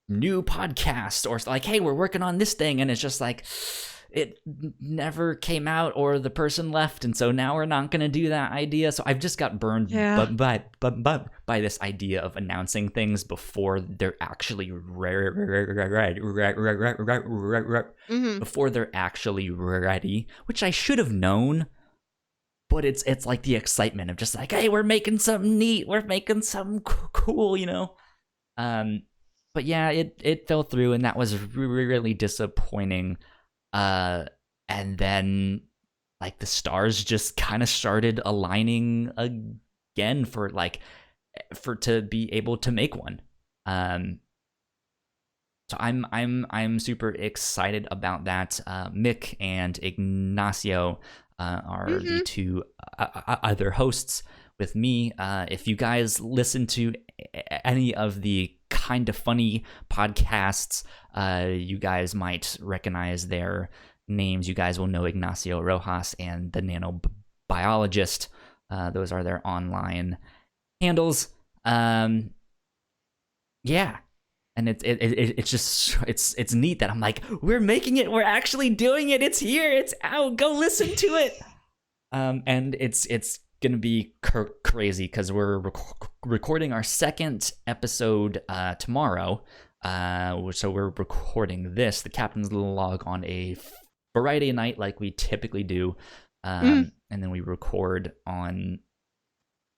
new podcast, or like, hey, we're working on this thing, and it's just like it never came out, or the person left, and so now we're not going to do that idea. So I've just got burned by this idea of announcing things before they're actually before they're actually ready, which I should have known. But it's like the excitement of just like, hey, we're making something neat, we're making something cool, But but yeah, it fell through, and that was really disappointing. And then like the stars just kind of started aligning again for to be able to make one. Um, so I'm super excited about that. Mick and Ignacio are the
Mhm.
two other hosts with me. If you guys listen to any of the kind of funny podcasts, you guys might recognize their names. You guys will know Ignacio Rojas and the Nanobiologist. Those are their online handles. Yeah, and it's just it's neat that I'm like, we're making it, we're actually doing it, it's here, it's out, go listen to it. And it's gonna be crazy because we're recording our second episode tomorrow. So we're recording the captain's log, on a Friday night like we typically do,
Mm.
and then we record on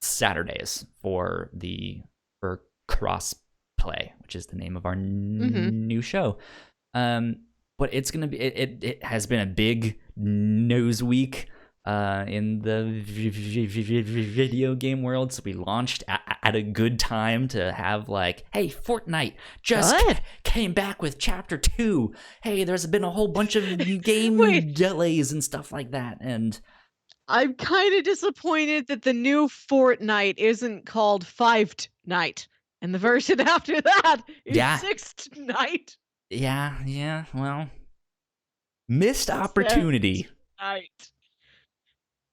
Saturdays for cross play, which is the name of our
Mhm.
new show. But it's gonna be it has been a big news week in the video game world. So we launched at a good time to have like, hey, Fortnite just
Good.
came back with Chapter 2. Hey, there's been a whole bunch of game
Wait,
delays and stuff like that, and
I'm kind of disappointed that the new Fortnite isn't called Fived Night, and the version after that is
yeah,
Sixth Night.
yeah. Well, missed
Seventh
opportunity.
Night.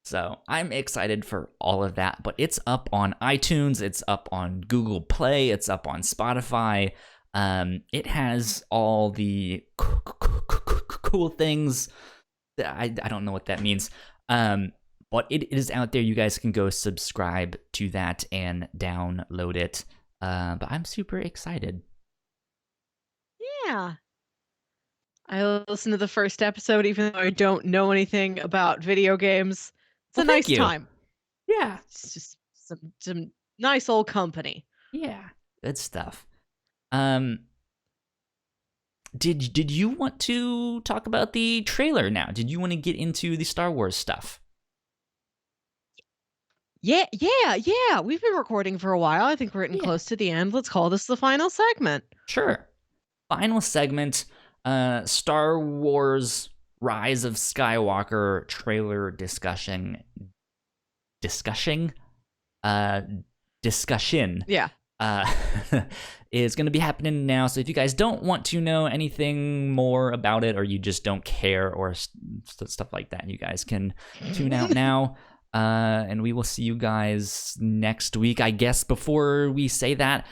So I'm excited for all of that, but it's up on iTunes, it's up on Google Play, it's up on Spotify. It has all the cool things. I don't know what that means. But it is out there. You guys can go subscribe to that and download it. But I'm super excited.
Yeah. I listened to the first episode even though I don't know anything about video games. It's
Well,
a
thank
nice
you.
time.
Yeah,
It's just some nice old company.
yeah, good stuff. Um, did you want to talk about the trailer now? Did you want to get into the Star Wars stuff?
Yeah. We've been recording for a while. I think we're getting
Yeah,
close to the end. Let's call this the final segment.
sure. Final segment, Star Wars Rise of Skywalker trailer discussion uh discussion
Yeah.
uh is going to be happening now. So if you guys don't want to know anything more about it, or you just don't care, or stuff like that, you guys can tune out now. And we will see you guys next week. I guess before we say that,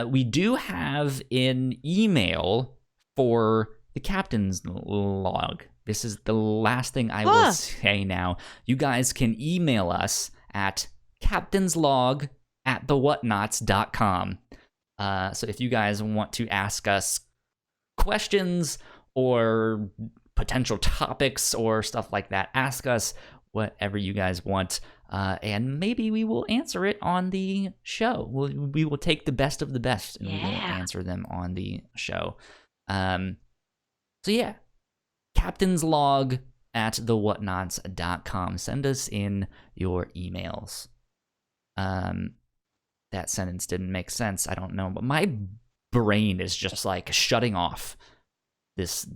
we do have an email for the captain's log. This is the last thing I will say now. You guys can email us at captainslog@thewhatnauts.com. So if you guys want to ask us questions or potential topics or stuff like that, ask us whatever you guys want, and maybe we will answer it on the show. We will take the best of the best, and we will answer them on the show. So yeah, captain's log at thewhatnauts.com. Send us in your emails. That sentence didn't make sense. I don't know, but my brain is just like shutting off this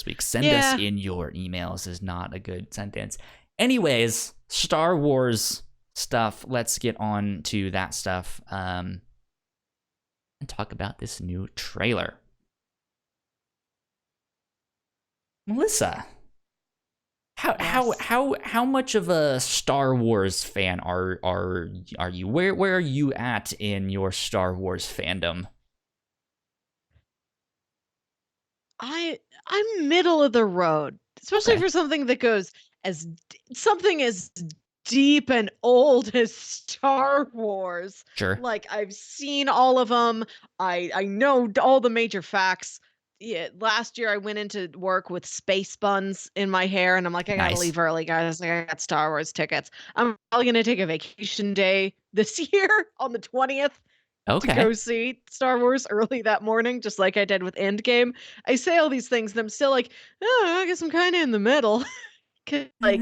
week. Send us in your emails is not a good sentence. Anyways, Star Wars stuff. Let's get on to that stuff and talk about this new trailer. Melissa, how much of a Star Wars fan are you? Where are you at in your Star Wars fandom?
I'm middle of the road, especially
Okay,
for something that goes something as deep and old as Star Wars.
sure,
Like I've seen all of them. I know all the major facts. Yeah, last year I went into work with space buns in my hair, and I'm like, I gotta
nice.
leave early, guys. I got Star Wars tickets. I'm probably gonna take a vacation day this year on the 20th to go
Okay.
see Star Wars early that morning, just like I did with Endgame. I say all these things, and I'm still like, oh, I guess I'm kind of in the middle. 'Cause, like,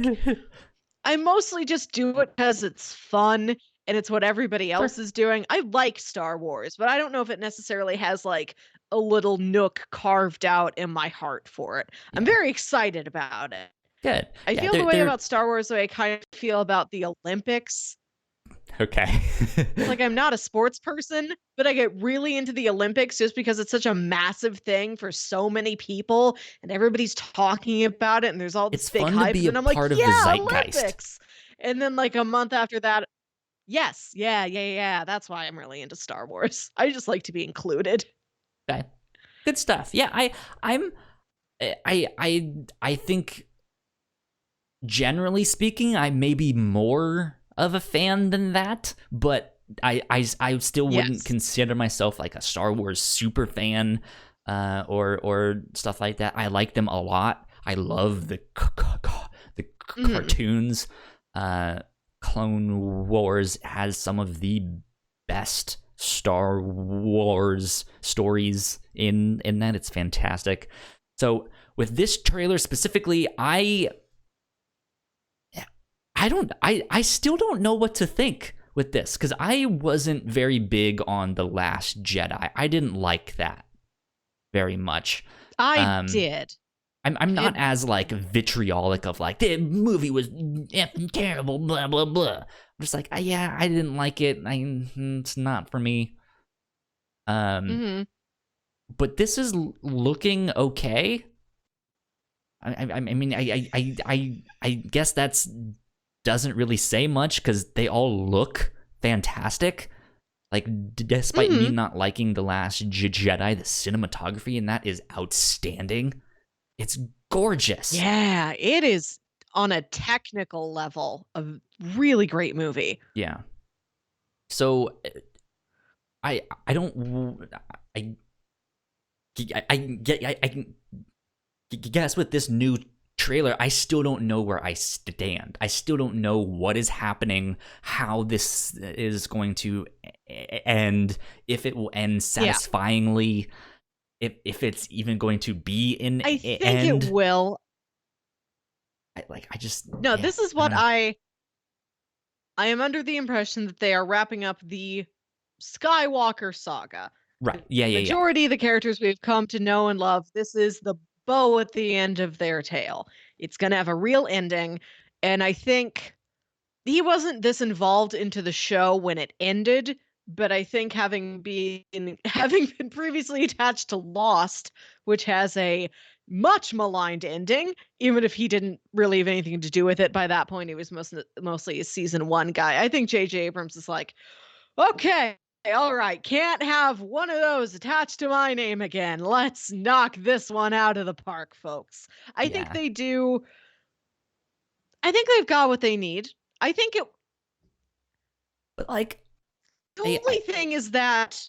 I mostly just do it because it's fun and it's what everybody else
Sure.
is doing. I like Star Wars, but I don't know if it necessarily has like a little nook carved out in my heart for it. I'm
Yeah.
very excited about it.
Good.
I
Yeah.
feel the
They're
way
they're
about Star Wars the way I kind of feel about the Olympics.
okay.
Like, I'm not a sports person, but I get really into the Olympics just because it's such a massive thing for so many people and everybody's talking about it and there's all this
It's
big
fun to
hype.
be
And
a
then I'm like,
part of the
yeah,
zeitgeist.
Olympics. And then like a month after that, yes, yeah. That's why I'm really into Star Wars. I just like to be included.
Okay. Good stuff. Yeah. I'm. I think generally speaking, I may be more of a fan than that, but I still wouldn't
Yes.
consider myself like a Star Wars super fan, or stuff like that. I like them a lot. I love the
Mhm.
cartoons. Clone Wars has some of the best Star Wars stories in that. It's fantastic. So with this trailer specifically, I still don't know what to think with this because I wasn't very big on The Last Jedi. I didn't like that very much.
I
Um,
did.
I'm not
It
as like vitriolic of like the movie was effing terrible, blah blah blah. I'm just like, yeah, I didn't like it. It's not for me. Um,
mhm.
but this is looking okay. I mean, I guess that's doesn't really say much because they all look fantastic. Like, despite me
Mhm.
not liking The Last Jedi, the cinematography in that is outstanding. It's gorgeous.
Yeah, it is on a technical level a really great movie.
Yeah. So I don't I I get I can guess with this new trailer, I still don't know where I stand. I still don't know what is happening, how this is going to end, if it will end
Yeah.
satisfyingly, if it's even going to be an
I think it
end.
will.
I just,
No,
yeah,
this is
I don't
what
know.
I am under the impression that they are wrapping up the Skywalker saga.
Right. Yeah, yeah, yeah.
Majority of the characters we've come to know and love, this is the bow at the end of their tale. It's going to have a real ending, and I think he wasn't this involved into the show when it ended, but I think having been previously attached to Lost, which has a much maligned ending, even if he didn't really have anything to do with it by that point, he was mostly a season 1 guy. I think JJ Abrams is like, "Okay, all right, can't have one of those attached to my name again. Let's knock this one out of the park, folks." I think
Yeah.
they do. I think they've got what they need. I think it
But like,
The
I
only thing is that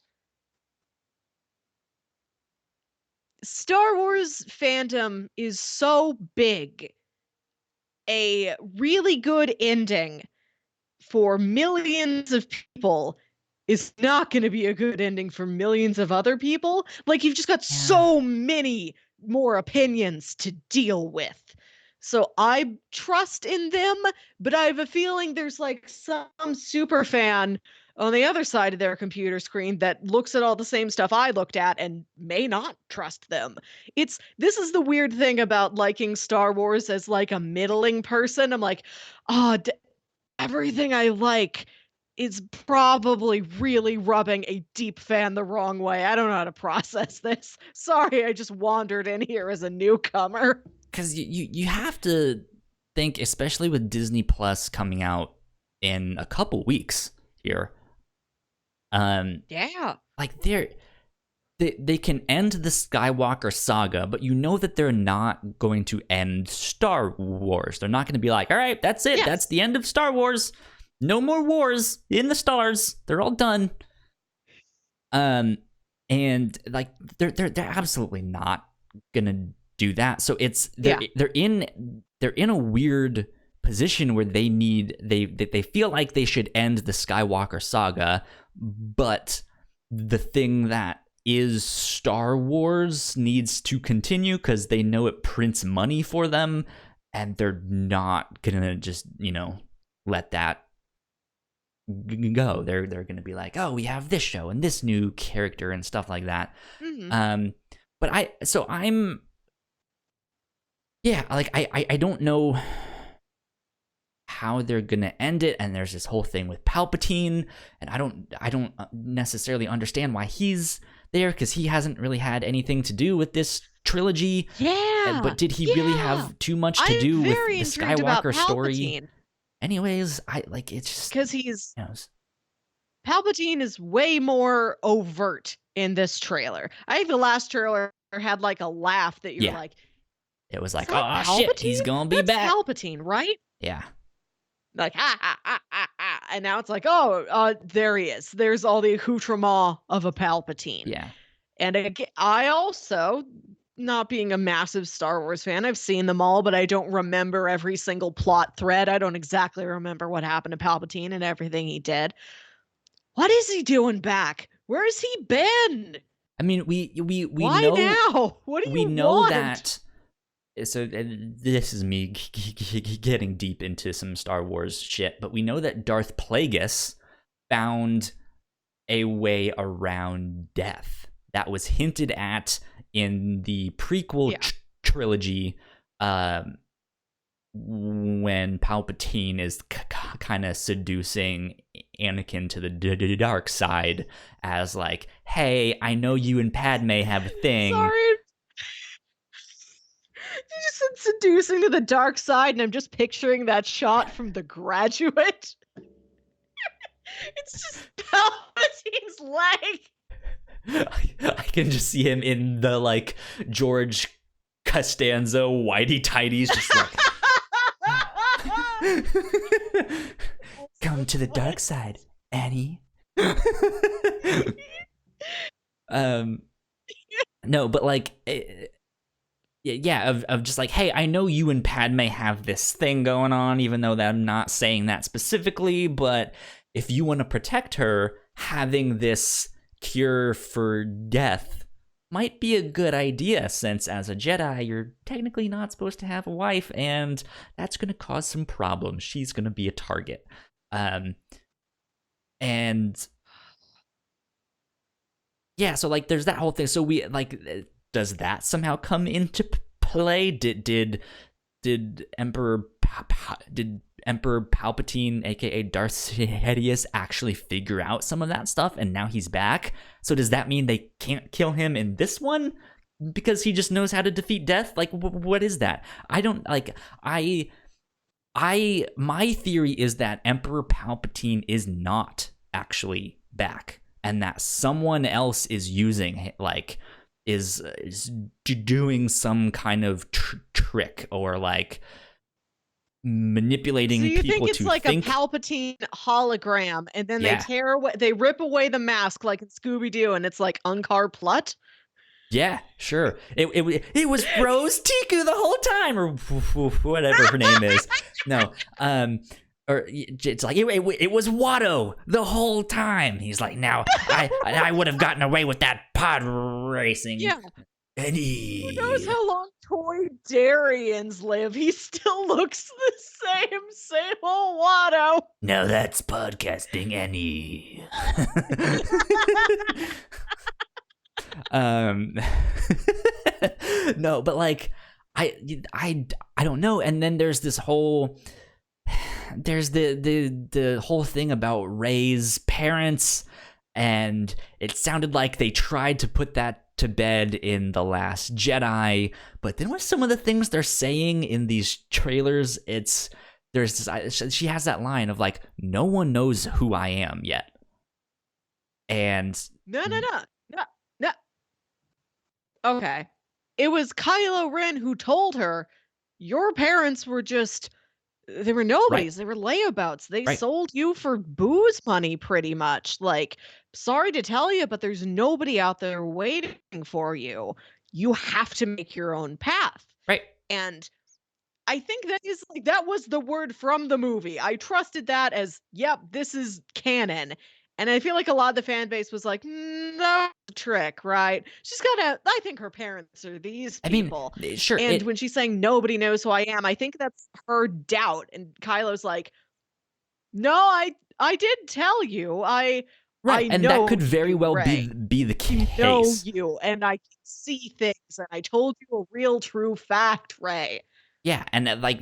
Star Wars fandom is so big. A really good ending for millions of people is not going to be a good ending for millions of other people. Like, you've just got
yeah.
so many more opinions to deal with. So I trust in them, but I have a feeling there's like some super fan on the other side of their computer screen that looks at all the same stuff I looked at and may not trust them. This is the weird thing about liking Star Wars as like a middling person. I'm like, oh, everything I like is probably really rubbing a deep fan the wrong way. I don't know how to process this. Sorry, I just wandered in here as a newcomer.
Because you have to think, especially with Disney Plus coming out in a couple weeks here,
Yeah.
like they can end the Skywalker saga, but you know that they're not going to end Star Wars. They're not going to be like, all right, that's it. That's
Yes.
the end of Star Wars. No more wars in the stars. They're all done. Um, and like they're absolutely not gonna do that. So it's
Yeah.
they're in a weird position where they feel like they should end the Skywalker saga, but the thing that is Star Wars needs to continue because they know it prints money for them, and they're not gonna just let that go. They're gonna be like, oh, we have this show and this new character and stuff like that.
Mhm.
But I'm yeah, like I don't know how they're gonna end it, and there's this whole thing with Palpatine, and I don't necessarily understand why he's there because he hasn't really had anything to do with this trilogy.
Yeah.
But did he really have too much to
I'm
do with
very
the
intrigued about
Skywalker story?
Palpatine
Anyways, I like it's just
because he's
you know,
Palpatine is way more overt in this trailer. I think the last trailer had like a laugh that you're
yeah,
like,
it was
"Is
like,
that
oh shit, he's
Palpatine?
gonna be
That's
back.
Palpatine, right?"
Yeah,
Like, "Ha, ha, ha, ha, ha," and now it's like, "Oh, there he is. There's all the accoutrement of a Palpatine."
yeah.
And I also, not being a massive Star Wars fan, I've seen them all, but I don't remember every single plot thread. I don't exactly remember what happened to Palpatine and everything he did. What is he doing back? Where has he been?
I mean,
Why now? What do
we
you
know
want?
that. So this is me getting deep into some Star Wars shit, but we know that Darth Plagueis found a way around death. That was hinted at in the prequel
Yeah.
trilogy, when Palpatine is kind of seducing Anakin to the dark side as like, hey, I know you and Padme have a thing.
Sorry. You just said seducing to the dark side, and I'm just picturing that shot from The Graduate. It's just Palpatine's leg.
I can just see him in the like George Costanza whitey tighties, just like come to the dark side, Annie. No, but like yeah, of just like, hey, I know you and Padme have this thing going on, even though that I'm not saying that specifically, but if you want to protect her, having this cure for death might be a good idea, since as a Jedi, you're technically not supposed to have a wife, and that's going to cause some problems. She's going to be a target. And yeah, so like there's that whole thing. So we like, does that somehow come into play? Did Emperor Palpatine, aka Darth Sidious, actually figure out some of that stuff, and now he's back? So does that mean they can't kill him in this one because he just knows how to defeat death? Like, what is that? I don't like. My theory is that Emperor Palpatine is not actually back, and that someone else is using is doing some kind of trick, or like manipulating
So you
people
think it's
to
like
think
a Palpatine hologram, and then
Yeah.
they rip away the mask like in Scooby Doo, and it's like Unkar Plutt?
Yeah, sure. It was Rose Tiku the whole time, or whatever her name is. No, or it's like it was Watto the whole time. He's like, now I would have gotten away with that pod racing.
Yeah.
Eddie.
Who knows how long Toy Darians live? He still looks the same old Watto.
Now that's podcasting, Annie. No, but like I don't know. And then there's this whole the whole thing about Rey's parents, and it sounded like they tried to put that to bed in The Last Jedi, but then with some of the things they're saying in these trailers, she has that line of like, no one knows who I am yet. And
No. Okay. It was Kylo Ren who told her, your parents were they were nobodies.
Right.
They were layabouts. They
Right.
sold you for booze money, pretty much. Like, sorry to tell you, but there's nobody out there waiting for you. You have to make your own path.
Right.
And I think that was the word from the movie. I trusted that as, yep, this is canon. And I feel like a lot of the fan base was like, "No, a trick, right?" She's gotta I think her parents are these
I mean,
people.
sure,
And when she's saying nobody knows who I am, I think that's her doubt. And Kylo's like, "No, I did tell you. I
right, and that could
know
very
you,
well
Rey.
be the
I know
case.
you, and I can see things, and I told you a real true fact, Rey."
Yeah, and like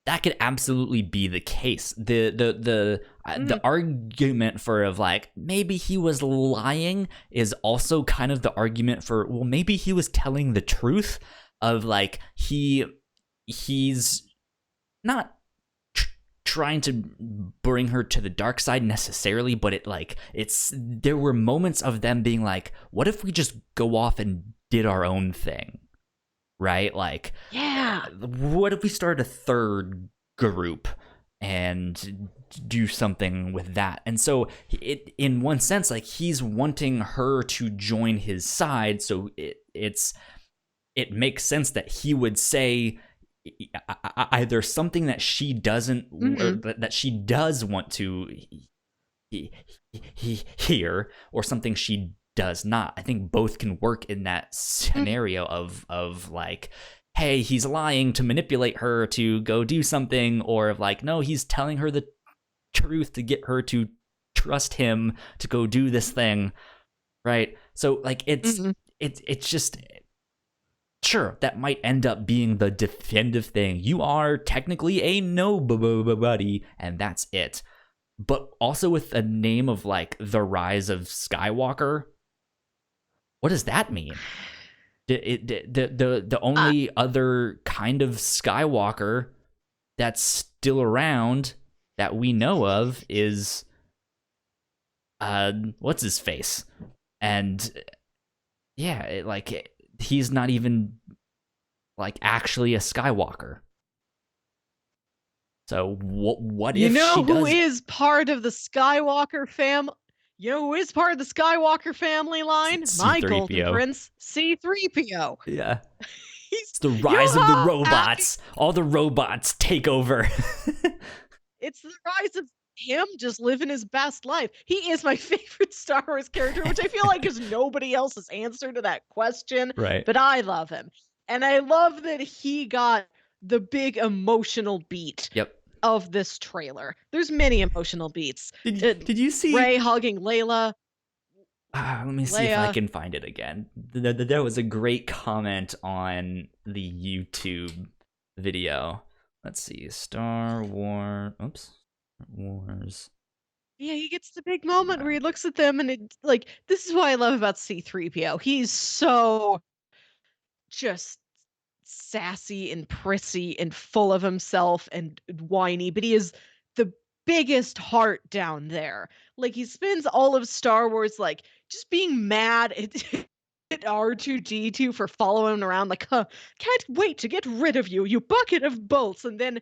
that could absolutely be the case. The
Mhm,
argument for of like maybe he was lying is also kind of the argument for, well, maybe he was telling the truth of like he's not trying to bring her to the dark side necessarily, but it's there were moments of them being like, what if we just go off and did our own thing, right? Like,
yeah.
what if we start a third group and do something with that? And so it, in one sense, like he's wanting her to join his side, so it makes sense that he would say either something that she doesn't, or
Mhm,
that she does want to hear, or something she does not. I think both can work in that
mhm,
scenario of like, hey, he's lying to manipulate her to go do something, or of like, no, he's telling her the truth to get her to trust him to go do this thing, right? So like
mhm.
it's just, sure, that might end up being the definitive thing. You are technically a nobody, and that's it. But also with the name of like the rise of Skywalker, what does that mean? The
Uh,
only other kind of Skywalker that's still around that we know of is what's his face, and yeah, he's not even like actually a Skywalker. So what
you
if she
know who
does?
is part of the Skywalker fam you know who is part of the Skywalker family line? My golden
C3PO.
prince, C3PO.
Yeah,
He's
it's the
you
rise of the
know how happy
robots. All the robots take over.
it's the rise of him just living his best life. He is my favorite Star Wars character, which I feel like is nobody else's answer to that question,
Right.
but I love him. And I love that he got the big emotional beat
Yep.
of this trailer. There's many emotional beats. Uh,
Did you see?
Rey hugging Layla,
Let me see if I
Leia.
can find it again. There was a great comment on the YouTube video. Let's see. Star Wars. Oops. Star Wars.
Yeah, he gets the big moment where he looks at them and it like this is what I love about C3PO. He's so just sassy and prissy and full of himself and whiny, but he is the biggest heart down there. Like he spends all of Star Wars like just being mad at, at R2D2 for following him around like, huh, can't wait to get rid of you, you bucket of bolts. And then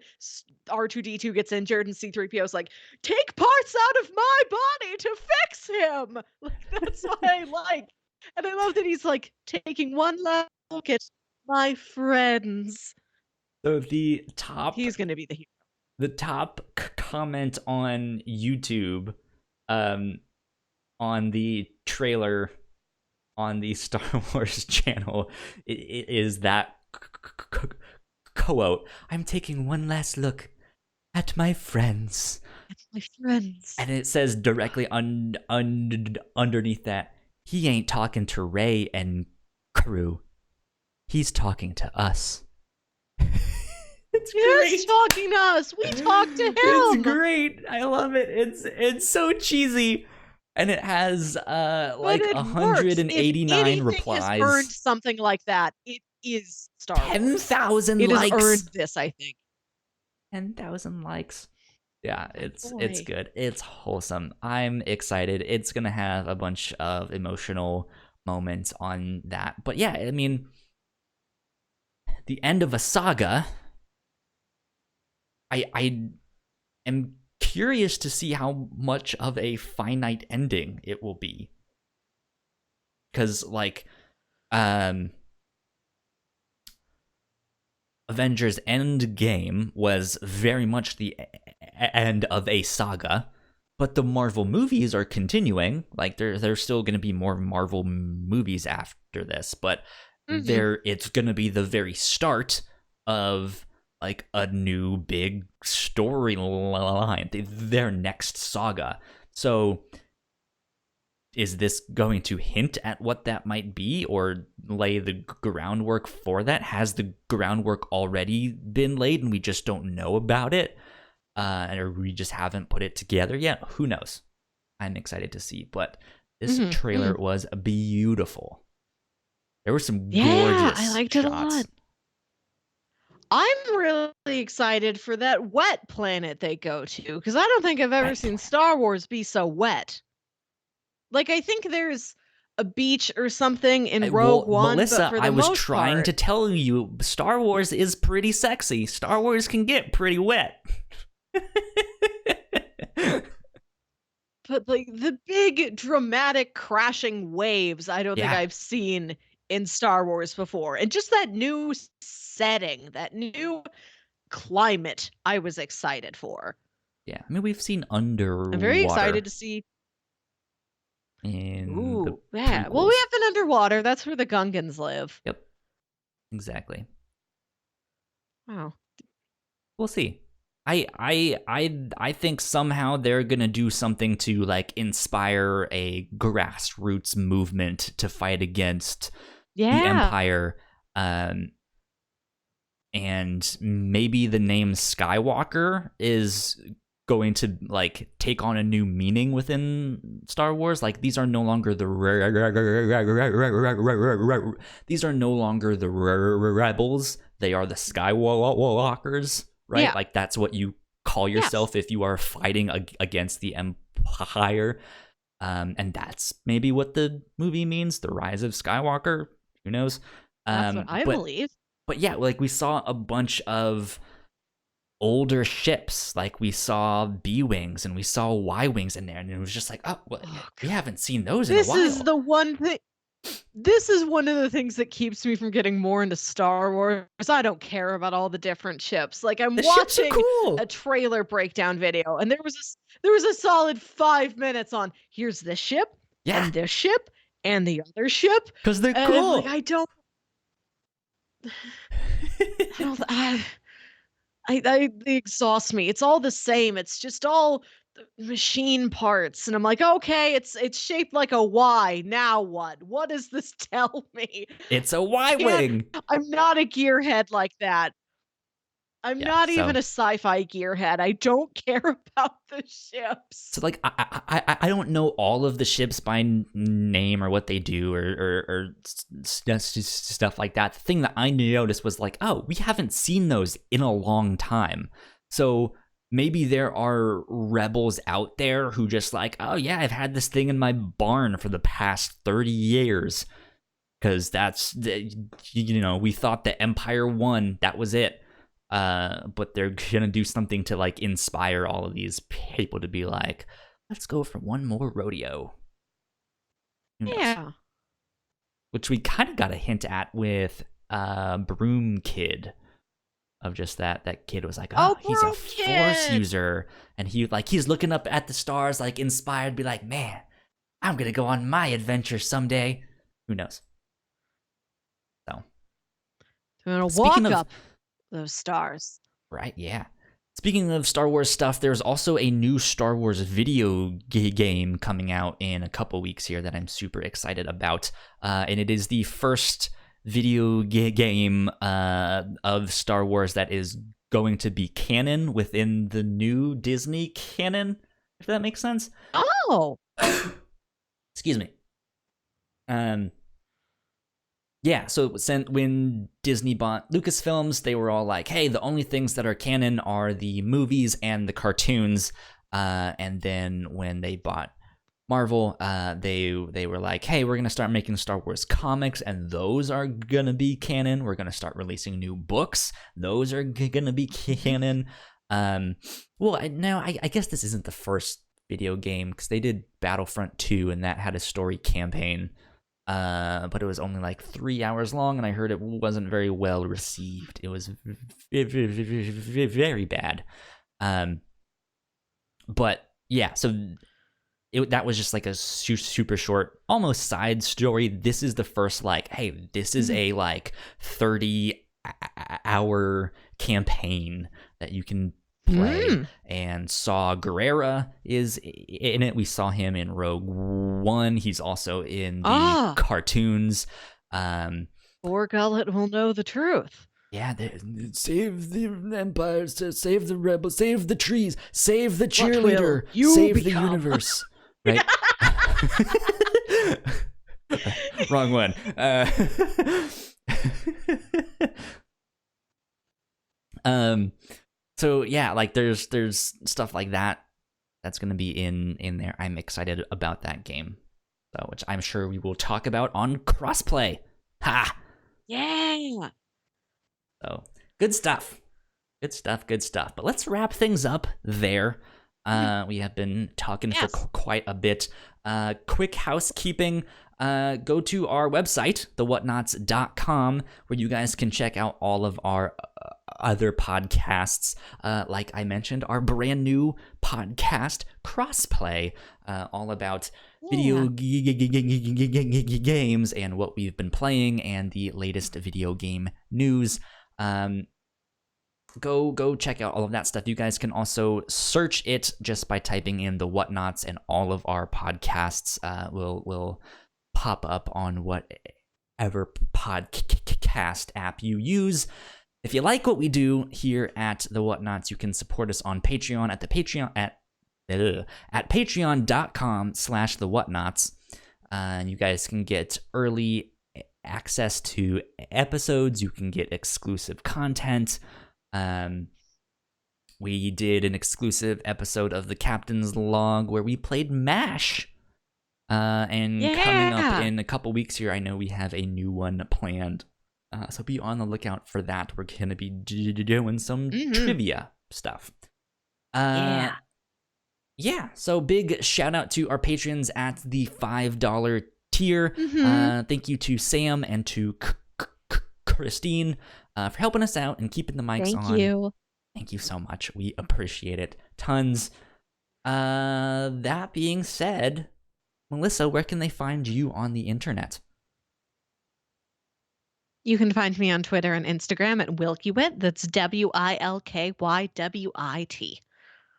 R2D2 gets injured and C3PO's like, take parts out of my body to fix him. Like that's what I like. And I love that he's like taking one last look at my friends.
So
He's gonna be the hero.
the top comment on YouTube, um, on the trailer on the Star Wars channel, is that quote: "I'm taking one last look at my friends,"
My friends.
and it says directly underneath that, "He ain't talking to Rey and crew. He's talking to us." It's
He's
great.
talking to us. We talked to
It's
him.
great. I love it. It's so cheesy, and it has
But
like
it works. If
189
anything has earned
replies,
something like that, it is Star Wars.
10,000
It has
likes,
earned this, I think.
10,000 likes. Yeah,
Oh
it's
boy.
good. It's wholesome. I'm excited. It's gonna have a bunch of emotional moments on that. But yeah, I mean, the end of a saga. I am curious to see how much of a finite ending it will be, because like um Avengers Endgame was very much the end of a saga, But the Marvel movies are continuing. Like there's still going to be more Marvel movies after this, but
Mhm.
it's going to be the very start of like a new big storyline, their next saga. So is this going to hint at what that might be or lay the groundwork for that? Has the groundwork already been laid and we just don't know about it? Or we just haven't put it together yet? Who knows? I'm excited to see. But this
Mhm.
trailer
Mhm.
was beautiful. There were some
Yeah, I
gorgeous
liked it a lot.
shots.
I'm really excited for that wet planet they go to because I don't think I've ever
Wet
seen
planet.
Star Wars be so wet. Like, I think there's a beach or something in Rogue
Well,
One, but
Melissa,
for
I
the
was
most
trying
part,
to tell you, Star Wars is pretty sexy. Star Wars can get pretty wet.
but like the big dramatic crashing waves, I don't think
Yeah,
I've seen in Star Wars before. And just that new setting, that new climate, I was excited for.
yeah. I mean, we've seen
I'm very
underwater
excited to see.
in the
Ooh, yeah. Well, we
prequels.
have been underwater. That's where the Gungans live.
Yep, exactly.
Wow.
We'll see. I think somehow they're gonna do something to like inspire a grassroots movement to fight against the
Yeah.
Empire, um, and maybe the name Skywalker is going to like take on a new meaning within Star Wars. Like these are no longer the these are no longer the rebels. They are the Skywalkers, right?
Yeah.
Like that's what you call
Yes.
yourself if you are fighting against the Empire. And that's maybe what the movie means, the rise of Skywalker. Who knows?
That's what
Um,
I
but
believe.
but yeah, like we saw a bunch of older ships, like we saw B wings and we saw Y wings in there, and it was just like, oh, well,
Oh
we
god.
haven't seen those in a
This is
while.
the one thing this is one of the things that keeps me from getting more into Star Wars. I don't care about all the different ships. Like I'm
The ships are
watching a
cool.
trailer breakdown video and there was a solid 5 minutes on here's this ship
Yeah,
and this ship and the other ship.
because they're
And I'm like
cool.
I don't they exhaust me. It's all the same. It's just all machine parts, and I'm like, okay, it's shaped like a Y. Now what? What does this tell me?
It's a
I
Y
can't.
wing.
I'm not a gearhead like that. I'm
Yeah,
not
so
even a sci-fi gearhead. I don't care about the
so
ships.
like I don't know all of the ships by name or what they do or stuff like that. The thing that I noticed was like, oh, we haven't seen those in a long time. So maybe there are rebels out there who just like, oh yeah, I've had this thing in my barn for the past 30 years because that's we thought the Empire won, that was it. But they're gonna do something to like inspire all of these people to be like, let's go for one more rodeo. Who knows?
Yeah.
Which we kind of got a hint at with Broom Kid, of just that kid was like,
Oh,
he's a
Broom
force
Kid.
user, and he's looking up at the stars like inspired, be like, man, I'm gonna go on my adventure someday. Who knows? So
I'm gonna
speaking
walk
of
up those stars.
right, yeah. Speaking of Star Wars stuff, there's also a new Star Wars video game coming out in a couple weeks here that I'm super excited about. And it is the first video game of Star Wars that is going to be canon within the new Disney canon, if that makes sense.
Oh.
Excuse me. Um, Yeah, so when Disney bought Lucasfilms, they were all like, "Hey, the only things that are canon are the movies and the cartoons." And then when they bought Marvel, they were like, "Hey, we're gonna start making Star Wars comics, and those are gonna be canon. We're gonna start releasing new books; those are gonna be canon." Well, I guess this isn't the first video game because they did Battlefront 2, and that had a story campaign. But it was only like 3 hours long, and I heard it wasn't very well received. It was very bad. But yeah, so that was just like a super short, almost side story. This is the first like, hey, this is a like 30-hour campaign that you can play. And Saw Gerrera is in it. We saw him in Rogue One. He's also in the cartoons.
Poor Gullet will know the truth.
Yeah, save the Empire, save the rebels, save the trees, save the cheerleader, save the universe. Right? Wrong one. So yeah, like there's stuff like that that's gonna be in there. I'm excited about that game, so which I'm sure we will talk about on crossplay. Ha!
Yeah.
So good stuff. But let's wrap things up there. We have been talking for quite a bit. Quick housekeeping. Go to our website, thewhatnauts.com, where you guys can check out all of our other podcasts. Like I mentioned, our brand new podcast, Crossplay, all about video games and what we've been playing and the latest video game news. Go check out all of that stuff. You guys can also search it just by typing in the Whatnauts, and all of our podcasts will pop up on whatever podcast app you use. If you like what we do here at the Whatnauts, you can support us on Patreon at patreon.com/thewhatnauts. You guys can get early access to episodes. You can get exclusive content. We did an exclusive episode of the Captain's Log where we played MASH. And coming up in a couple weeks here, I know we have a new one planned. So be on the lookout for that. We're going to be doing some trivia stuff. Yeah, so big shout out to our patrons at the $5 tier. Thank you to Sam and to Christine for helping us out and keeping the mics on.
Thank you.
Thank you so much. We appreciate it. Tons. That being said, Melissa, where can they find you on the internet?
You can find me on Twitter and Instagram at Wilkywit. That's WILKYWIT.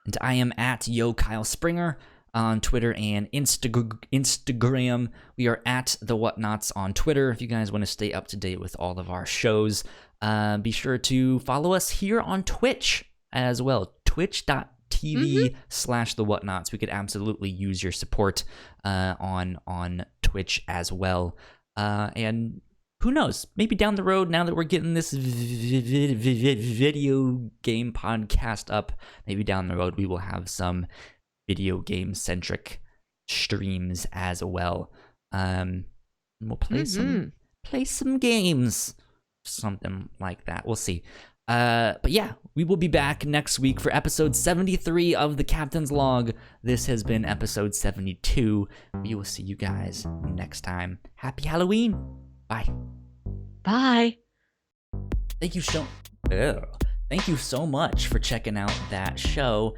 And I am at Yo Kyle Springer on Twitter and Instagram. We are at The Whatnauts on Twitter. If you guys want to stay up to date with all of our shows, be sure to follow us here on Twitch as well. Twitch.tv/The Whatnauts. We could absolutely use your support on Twitch as well. And who knows? Maybe down the road, now that we're getting this video game podcast up, maybe down the road we will have some video game centric streams as well. We'll play some games, something like that. We'll see. But yeah, we will be back next week for episode 73 of the Captain's Log. This has been episode 72. We will see you guys next time. Happy Halloween. Bye.
Bye.
Thank you so much for checking out that show.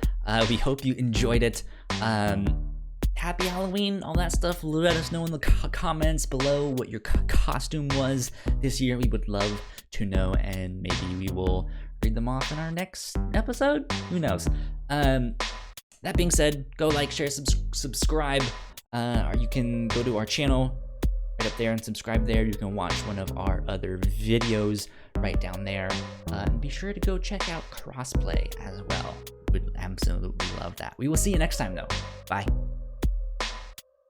We hope you enjoyed it. Happy Halloween, all that stuff. Let us know in the comments below what your costume was this year. We would love to know, and maybe we will read them off in our next episode. Who knows? That being said, go like, share, subscribe. Or you can go to our channel right up there and subscribe there. You can watch one of our other videos right down there. And be sure to go check out Crossplay as well. We'd absolutely love that. We will see you next time, though. Bye.